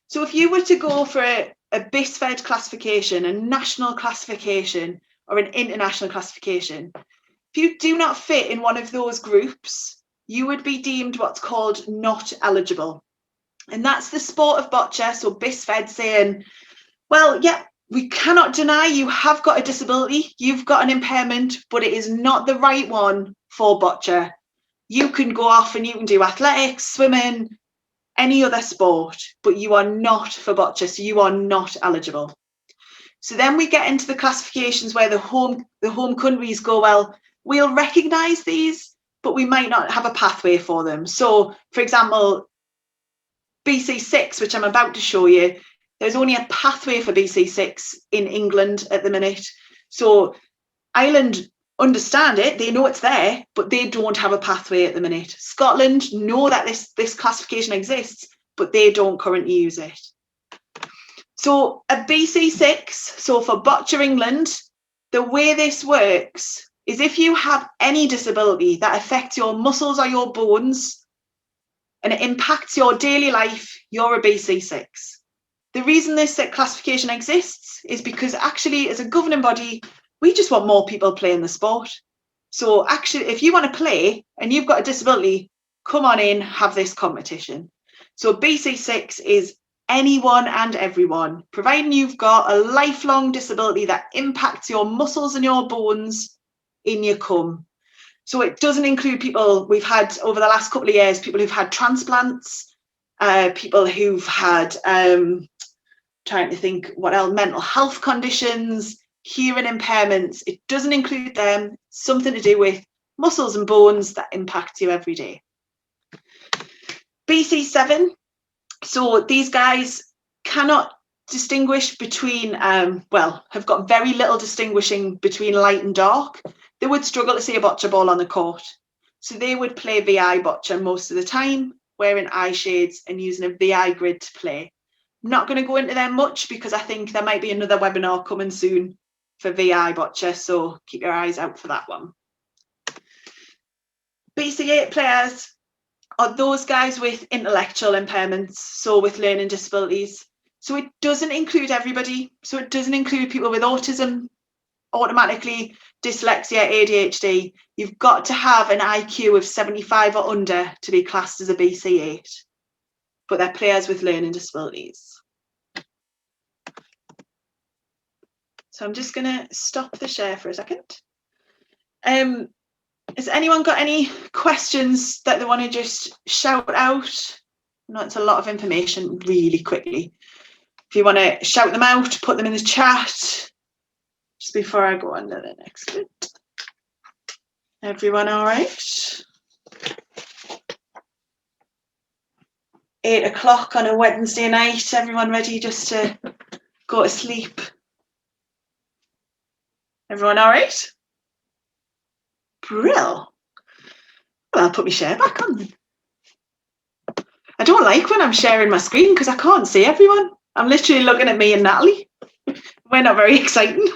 So if you were to go for a BISFED classification, a national classification, or an international classification, if you do not fit in one of those groups, you would be deemed what's called not eligible. And that's the sport of bocce, so BISFED saying, well, yeah, we cannot deny you have got a disability, you've got an impairment, but it is not the right one for bocce. You can go off and you can do athletics, swimming, any other sport, but you are not for bocce, so you are not eligible. So then we get into the classifications where the home countries go, well, we'll recognise these, but we might not have a pathway for them. So, for example, BC6, which I'm about to show you, there's only a pathway for BC6 in England at the minute. So Ireland understand it, they know it's there, but they don't have a pathway at the minute. Scotland know that this classification exists, but they don't currently use it. So a BC6, so for Bocce England, the way this works is if you have any disability that affects your muscles or your bones and it impacts your daily life, you're a BC6. The reason this classification exists is because actually as a governing body, we just want more people playing the sport. So actually, if you want to play and you've got a disability, come on in, have this competition. So BC6 is anyone and everyone, providing you've got a lifelong disability that impacts your muscles and your bones, in you come. So it doesn't include people we've had over the last couple of years, people who've had transplants, people who've had, trying to think what else, mental health conditions, hearing impairments. It doesn't include them, something to do with muscles and bones that impact you every day. BC7, so these guys cannot distinguish between, well, have got very little distinguishing between light and dark. They would struggle to see a bocce ball on the court. So they would play VI bocce most of the time, wearing eye shades and using a VI grid to play. I'm not going to go into them much because I think there might be another webinar coming soon for VI bocce, so keep your eyes out for that one. BC8 players are those guys with intellectual impairments, so with learning disabilities. So it doesn't include everybody. So it doesn't include people with autism, automatically, dyslexia, ADHD. You've got to have an IQ of 75 or under to be classed as a BC8, but they're players with learning disabilities. So I'm just going to stop the share for a second. Has anyone got any questions that they want to just shout out? I know it's a lot of information really quickly. If you want to shout them out, put them in the chat just before I go on to the next bit. Everyone all right? 8 o'clock on a Wednesday night, everyone ready just to go to sleep? Everyone all right? Brill. Well, I'll put my share back on then. I don't like when I'm sharing my screen because I can't see everyone. I'm literally looking at me and Natalie. We're not very exciting.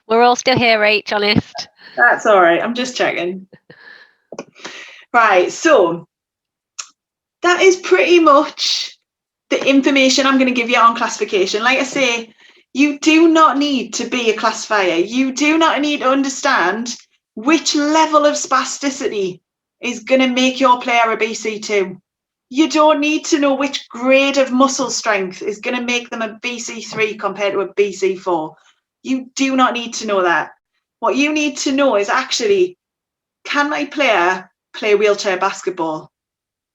We're all still here, Rach, honest. That's all right. I'm just checking. Right, so that is pretty much the information I'm going to give you on classification. Like I say, you do not need to be a classifier. You do not need to understand which level of spasticity is going to make your player a BC2. You don't need to know which grade of muscle strength is going to make them a BC3 compared to a BC4. You do not need to know that. What you need to know is actually, can my player play wheelchair basketball?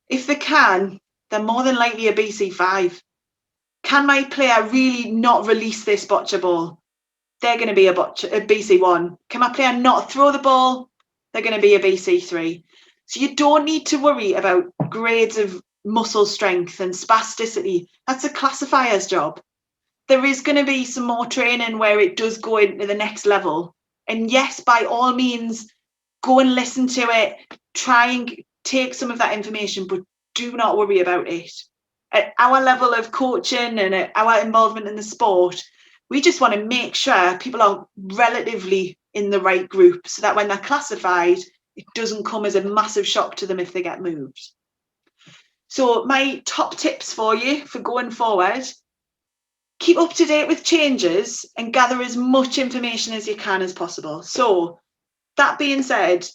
If they can, they're more than likely a BC5. Can my player really not release this bocce ball? They're going to be a BC1. Can my player not throw the ball? They're going to be a BC3. So you don't need to worry about grades of muscle strength and spasticity. That's a classifier's job. There is going to be some more training where it does go into the next level. And yes, by all means, go and listen to it, try and take some of that information, but do not worry about it. At our level of coaching and at our involvement in the sport, we just want to make sure people are relatively in the right group so that when they're classified, it doesn't come as a massive shock to them if they get moved. So my top tips for you for going forward: keep up to date with changes and gather as much information as you can as possible. So that being said,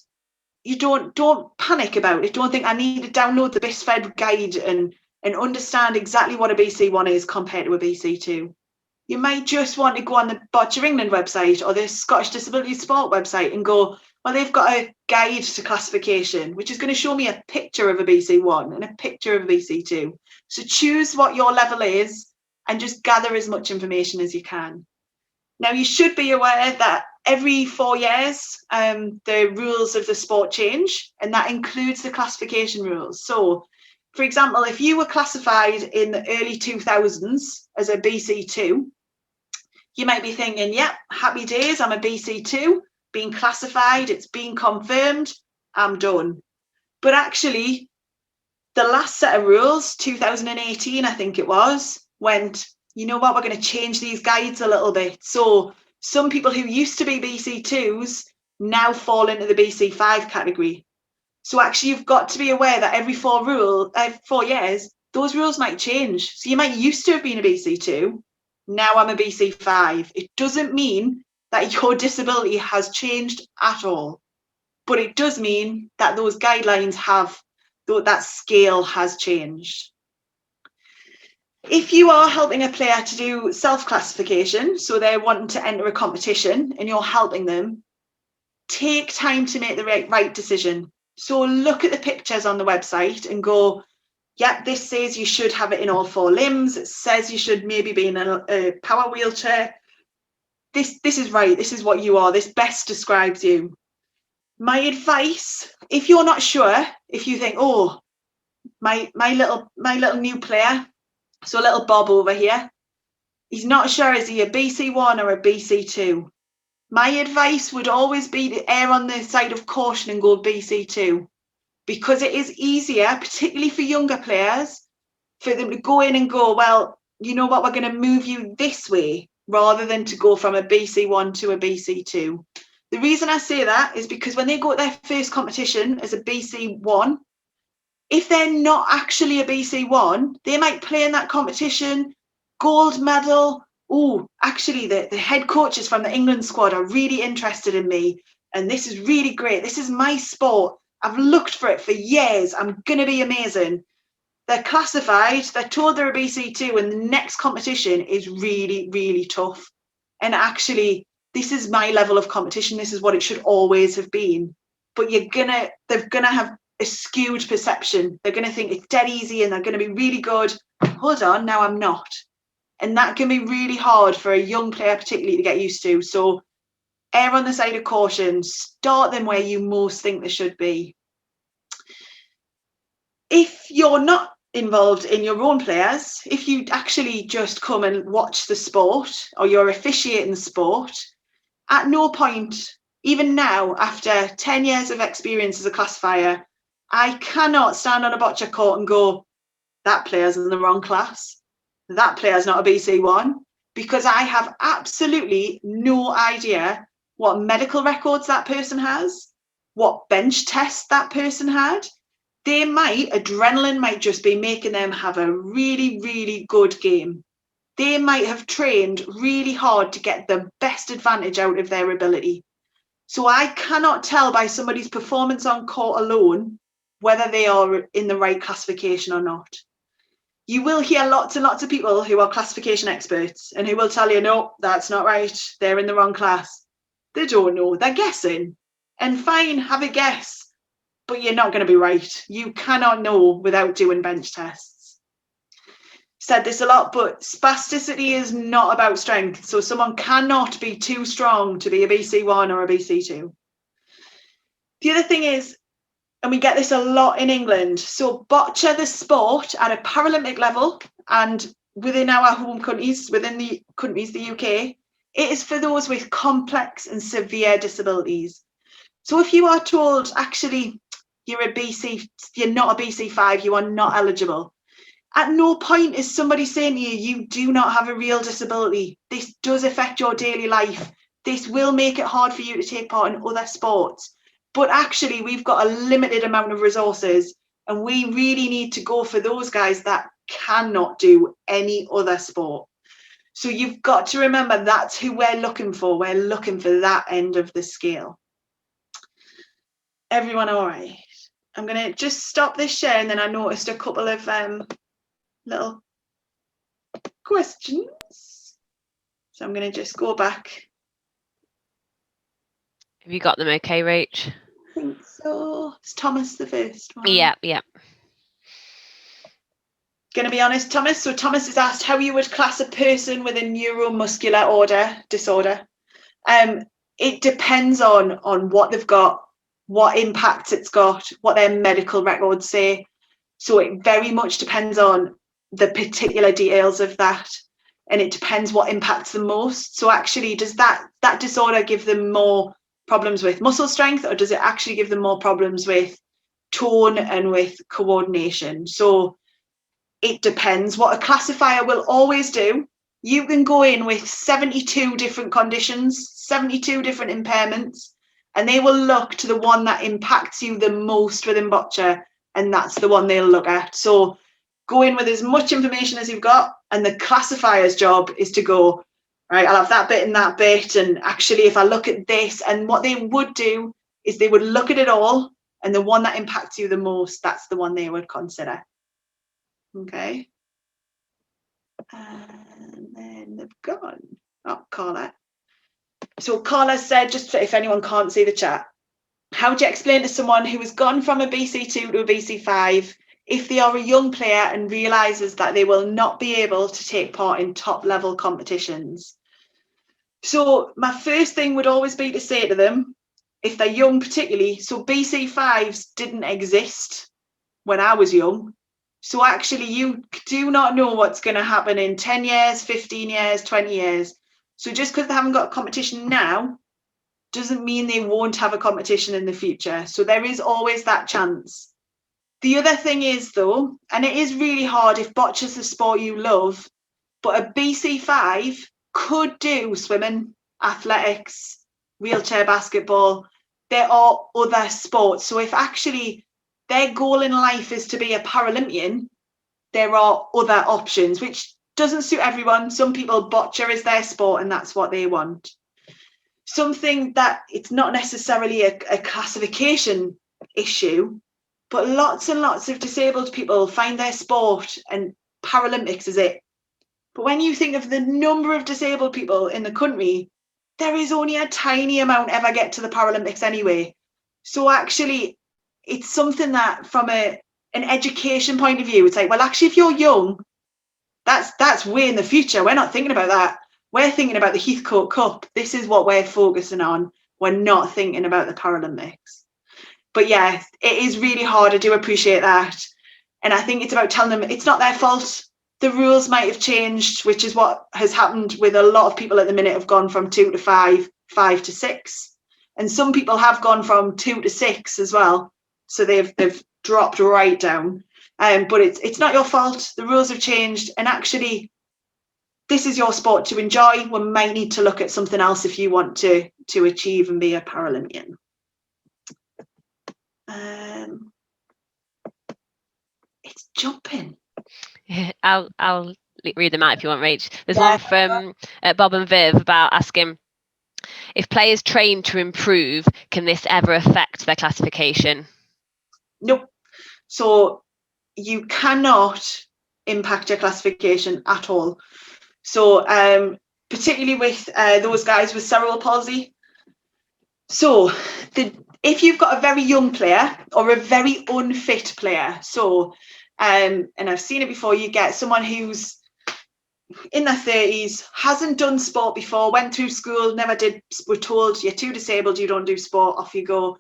you don't panic about it. Don't think I need to download the BISFED guide and understand exactly what a BC1 is compared to a BC2. You might just want to go on the Boccia England website or the Scottish Disability Sport website and go, well, they've got a guide to classification, which is going to show me a picture of a BC1 and a picture of a BC2. So choose what your level is and just gather as much information as you can. Now, you should be aware that every 4 years, the rules of the sport change, and that includes the classification rules. So, for example, if you were classified in the early 2000s as a BC2, you might be thinking, yep, happy days, I'm a BC2, being classified, it's been confirmed, I'm done. But actually, the last set of rules, 2018, I think it was, went, you know what, we're going to change these guides a little bit. So some people who used to be BC2s now fall into the BC5 category. So actually, you've got to be aware that every 4 years, those rules might change. So you might used to have been a BC2, now I'm a BC5. It doesn't mean that your disability has changed at all, but it does mean that those guidelines that scale has changed. If you are helping a player to do self-classification, so they're wanting to enter a competition and you're helping them, take time to make the right decision. So look at the pictures on the website and go, yep, this says you should have it in all 4 limbs. It says you should maybe be in a power wheelchair. This is right. This is what you are. This best describes you. My advice, if you're not sure, if you think, oh, my little new player, so little Bob over here, he's not sure, is he a BC1 or a BC2? My advice would always be to err on the side of caution and go BC2, because it is easier, particularly for younger players, for them to go in and go, well, you know what, we're going to move you this way, rather than to go from a BC1 to a BC2. The reason I say that is because when they go to their first competition as a BC1, if they're not actually a BC1, they might play in that competition, gold medal. Oh, actually, the head coaches from the England squad are really interested in me, and this is really great. This is my sport. I've looked for it for years. I'm going to be amazing. They're classified, they're told they're a BC2, and the next competition is really, really tough. And actually, this is my level of competition. This is what it should always have been. But they're gonna have a skewed perception. They're gonna think it's dead easy and they're gonna be really good. Hold on, now I'm not. And that can be really hard for a young player particularly to get used to. So err on the side of caution, start them where you most think they should be. If you're not involved in your own players, if you actually just come and watch the sport or you're officiating the sport, at no point, even now, after 10 years of experience as a classifier, I cannot stand on a boccia court and go, that player's in the wrong class. That player's not a BC1, because I have absolutely no idea what medical records that person has, what bench tests that person had. Adrenaline might just be making them have a really, really good game. They might have trained really hard to get the best advantage out of their ability. So I cannot tell by somebody's performance on court alone whether they are in the right classification or not. You will hear lots and lots of people who are classification experts and who will tell you, no, that's not right. They're in the wrong class. They don't know. They're guessing. And fine, have a guess. But you're not going to be right. You cannot know without doing bench tests. Said this a lot, but spasticity is not about strength. So someone cannot be too strong to be a BC1 or a BC2. The other thing is, and we get this a lot in England. So boccia, the sport, at a Paralympic level, and within our home countries, within the countries, the UK, it is for those with complex and severe disabilities. So if you are told, actually, you're not a BC5, you are not eligible, at no point is somebody saying to you, you do not have a real disability. This does affect your daily life. This will make it hard for you to take part in other sports. But actually, we've got a limited amount of resources, and we really need to go for those guys that cannot do any other sport. So you've got to remember that's who we're looking for. We're looking for that end of the scale. Everyone all right? I'm going to just stop this share, and then I noticed a couple of little questions. So I'm going to just go back. Have you got them okay, Rach? I think so. It's Thomas the first one. Yeah. Going to be honest, Thomas. So Thomas has asked how you would class a person with a neuromuscular disorder. It depends on what they've got, what impacts it's got, what their medical records say. So it very much depends on the particular details of that, and it depends what impacts them most. So actually, does that disorder give them more problems with muscle strength, or does it actually give them more problems with tone and with coordination? So it depends. What a classifier will always do, you can go in with 72 different conditions, 72 different impairments, and they will look to the one that impacts you the most within boccia, and that's the one they'll look at. So go in with as much information as you've got, and the classifier's job is to go, right, I'll have that bit and that bit, and actually if I look at this, and what they would do is they would look at it all, and the one that impacts you the most, that's the one they would consider. Okay. And then they've gone. Oh, Carla. So Carla said, just if anyone can't see the chat, how do you explain to someone who has gone from a BC2 to a BC5 if they are a young player and realises that they will not be able to take part in top level competitions? So my first thing would always be to say to them, if they're young particularly, so BC5s didn't exist when I was young. So actually you do not know what's going to happen in 10 years, 15 years, 20 years. So just because they haven't got a competition now doesn't mean they won't have a competition in the future. So there is always that chance. The other thing is though, and it is really hard if boccia's the sport you love, but a BC5 could do swimming, athletics, wheelchair basketball. There are other sports. So if actually their goal in life is to be a Paralympian, there are other options, which doesn't suit everyone. Some people, boccia is their sport and that's what they want. Something that it's not necessarily a classification issue, but lots and lots of disabled people find their sport and Paralympics is it. But when you think of the number of disabled people in the country, there is only a tiny amount ever get to the Paralympics anyway. So actually, it's something that from an education point of view, it's like, well, actually, if you're young, that's way in the future. We're not thinking about that. We're thinking about the Heathcote Cup. This is what we're focusing on. We're not thinking about the Paralympics. But yeah, it is really hard. I do appreciate that. And I think it's about telling them it's not their fault. The rules might have changed, which is what has happened with a lot of people at the minute have gone from 2 to 5, 5 to 6. And some people have gone from 2 to 6 as well. So they've dropped right down. But it's not your fault. The rules have changed. And actually, this is your sport to enjoy. We might need to look at something else if you want to achieve and be a Paralympian. It's jumping. I'll read them out if you want, Rach. There's one from Bob and Viv about asking, if players train to improve, can this ever affect their classification? Nope. So you cannot impact your classification at all. So particularly with those guys with cerebral palsy. So if you've got a very young player or a very unfit player, so and I've seen it before, you get someone who's in their 30s, hasn't done sport before, went through school, never did, we're told you're too disabled, you don't do sport, off you go.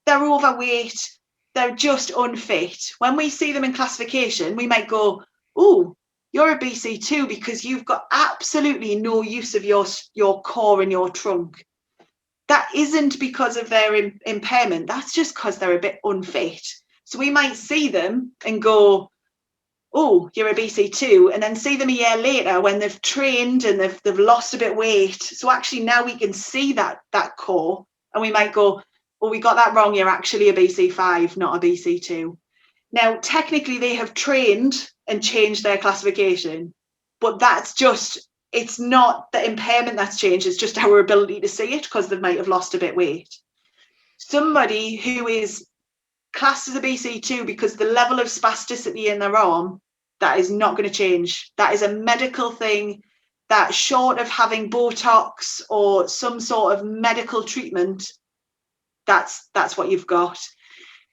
They're overweight, they're just unfit. When we see them in classification, we might go, oh, you're a BC2 because you've got absolutely no use of your core and your trunk. That isn't because of their impairment. That's just because they're a bit unfit. So we might see them and go, oh, you're a BC2, and then see them a year later when they've trained and they've lost a bit of weight. So actually now we can see that core, and we might go, oh, we got that wrong. You're actually a BC5, not a BC2. Now, technically, they have trained and changed their classification, but that's just, it's not the impairment that's changed. It's just our ability to see it because they might have lost a bit of weight. Somebody who is classed as a BC2 because the level of spasticity in their arm, that is not going to change. That is a medical thing that, short of having Botox or some sort of medical treatment, that's what you've got.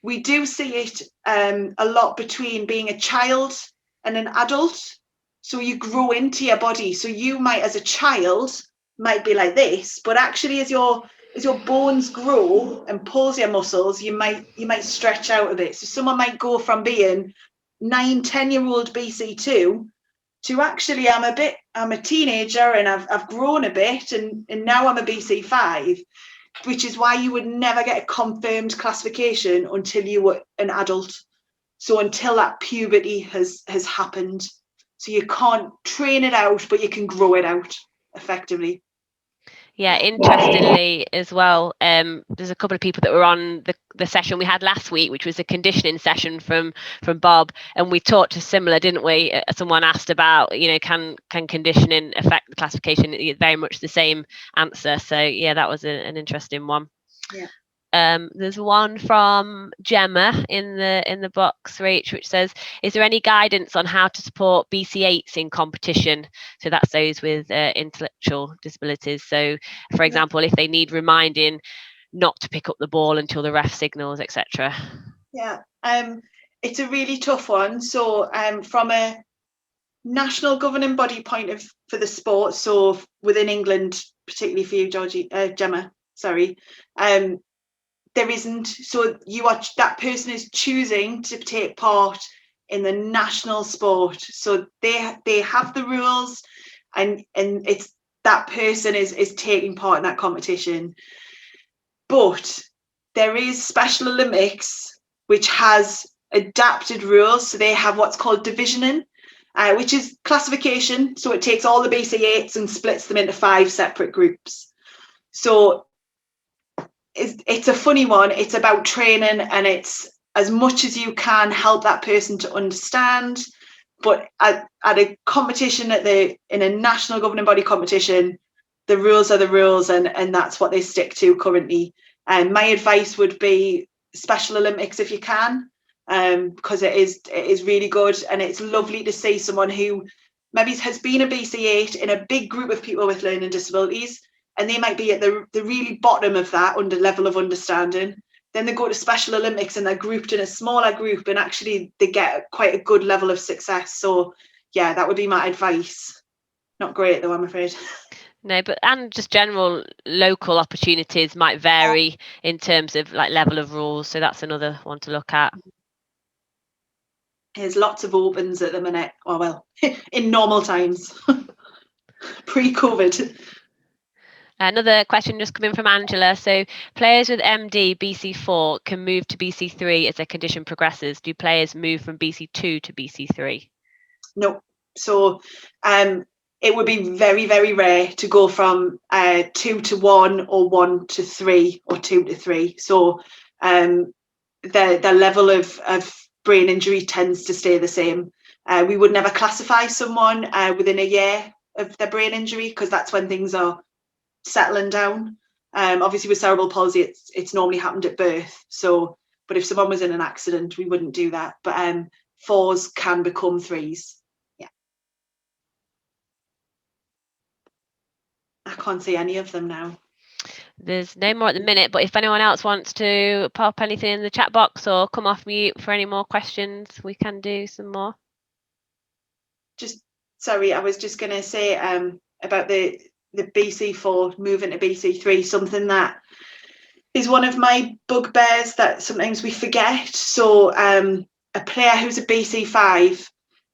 We do see it a lot between being a child and an adult. So you grow into your body. So you might, as a child, might be like this, but actually as your bones grow and pulls your muscles, you might stretch out a bit. So someone might go from being 9-10-year-old BC2 to actually I'm a teenager and I've grown a bit and now I'm a BC5, which is why you would never get a confirmed classification until you were an adult. So until that puberty has happened. So you can't train it out, but you can grow it out effectively. Yeah, interestingly as well, there's a couple of people that were on the session we had last week, which was a conditioning session from Bob, and we talked to similar, didn't we? Someone asked about, can conditioning affect the classification? Very much the same answer. So yeah, that was an interesting one. Yeah. There's one from Gemma in the box, Rach, which says, is there any guidance on how to support BC8s in competition? So that's those with intellectual disabilities. So, for example, if they need reminding not to pick up the ball until the ref signals, etc. Yeah, it's a really tough one. So from a national governing body point of for the sport, so within England, particularly for you, Gemma, sorry, there isn't. So that person is choosing to take part in the national sport. So they have the rules, and it's that person is taking part in that competition. But there is Special Olympics, which has adapted rules. So they have what's called divisioning, which is classification. So it takes all the BC8s and splits them into 5 separate groups. So it's a funny one. It's about training, and it's as much as you can help that person to understand. But at a competition in a national governing body competition, the rules are the rules, and that's what they stick to currently. And my advice would be Special Olympics if you can, because it is really good, and it's lovely to see someone who maybe has been a BC8 in a big group of people with learning disabilities, and they might be at the really bottom of that under level of understanding. Then they go to Special Olympics and they're grouped in a smaller group, and actually they get quite a good level of success. So yeah, that would be my advice. Not great though, I'm afraid. No, and just general local opportunities might vary in terms of like level of rules. So that's another one to look at. There's lots of opens at the minute. Oh, well, in normal times, pre-COVID. Another question just coming from Angela. So players with MD BC4 can move to BC3 as their condition progresses. Do players move from BC2 to BC3? No. So it would be very, very rare to go from 2 to 1 or 1 to 3 or 2 to 3. So the level of brain injury tends to stay the same. We would never classify someone within a year of their brain injury, because that's when things are settling down. Obviously with cerebral palsy, it's normally happened at birth. So, but if someone was in an accident, we wouldn't do that. But 4s can become 3s. Yeah. I can't see any of them now. There's no more at the minute, but if anyone else wants to pop anything in the chat box or come off mute for any more questions, we can do some more. Sorry, I was just going to say about the BC4 moving to BC3, something that is one of my bugbears that sometimes we forget. So a player who's a BC5,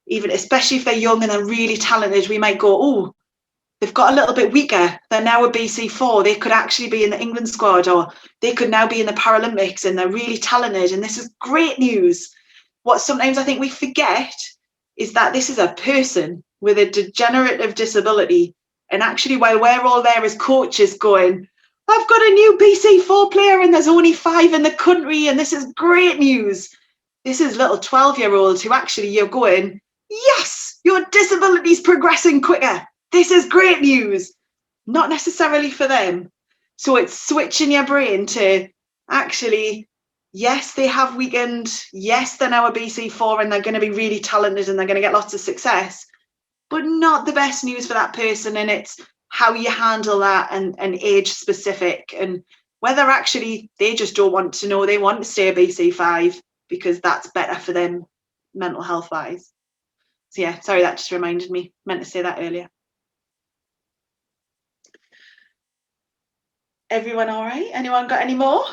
even especially if they're young and they're really talented, we might go, oh, they've got a little bit weaker. They're now a BC4. They could actually be in the England squad, or they could now be in the Paralympics, and they're really talented. And this is great news. What sometimes I think we forget is that this is a person with a degenerative disability. And actually, while we're all there as coaches going, I've got a new BC4 player and there's only 5 in the country and this is great news. This is little 12-year-olds who actually you're going, yes, your disability's progressing quicker. This is great news. Not necessarily for them. So it's switching your brain to actually, yes, they have weakened. Yes, they're now a BC4 and they're going to be really talented and they're going to get lots of success, but not the best news for that person. And it's how you handle that and age specific, and whether actually they just don't want to know, they want to stay a BC5 because that's better for them mental health wise. So yeah, sorry, that just reminded me. Meant to say that earlier. Everyone all right? Anyone got any more?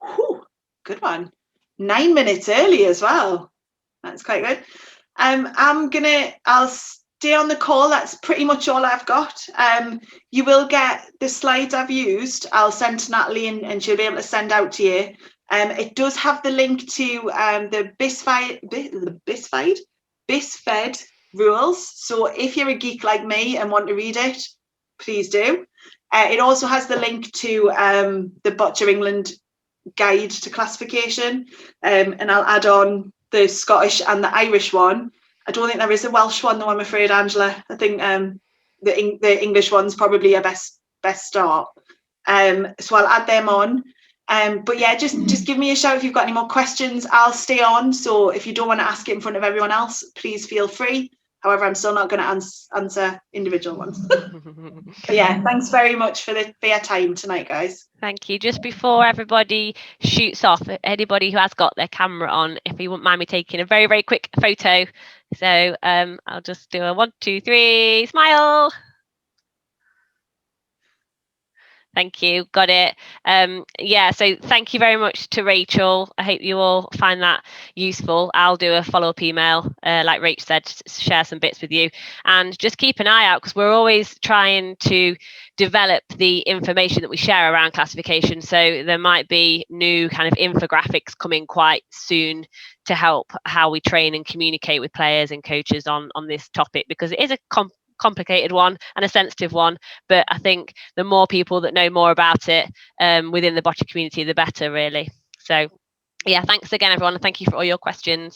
Whew, good one. 9 minutes early as well. That's quite good. I'll stay on the call. That's pretty much all I've got. You will get the slides I've used. I'll send to Natalie and she'll be able to send out to you. It does have the link to the BISFED rules. So if you're a geek like me and want to read it, please do. It also has the link to the Boccia England guide to classification, and I'll add on the Scottish and the Irish one. I don't think there is a Welsh one though, I'm afraid, Angela. I think the English one's probably a best start. So I'll add them on. But yeah, just give me a shout if you've got any more questions. I'll stay on, so if you don't want to ask it in front of everyone else, please feel free. However, I'm still not going to answer individual ones. But yeah, thanks very much for your time tonight, guys. Thank you. Just before everybody shoots off, anybody who has got their camera on, if you wouldn't mind me taking a very, very quick photo. So I'll just do a 1, 2, 3, smile. Thank you. Got it. Yeah, so thank you very much to Rachel. I hope you all find that useful. I'll do a follow-up email, like Rach said, to share some bits with you. And just keep an eye out, because we're always trying to develop the information that we share around classification. So there might be new kind of infographics coming quite soon to help how we train and communicate with players and coaches on this topic, because it is a complicated one and a sensitive one, but I think the more people that know more about it within the boccia community, the better, really. So yeah, thanks again everyone, and thank you for all your questions.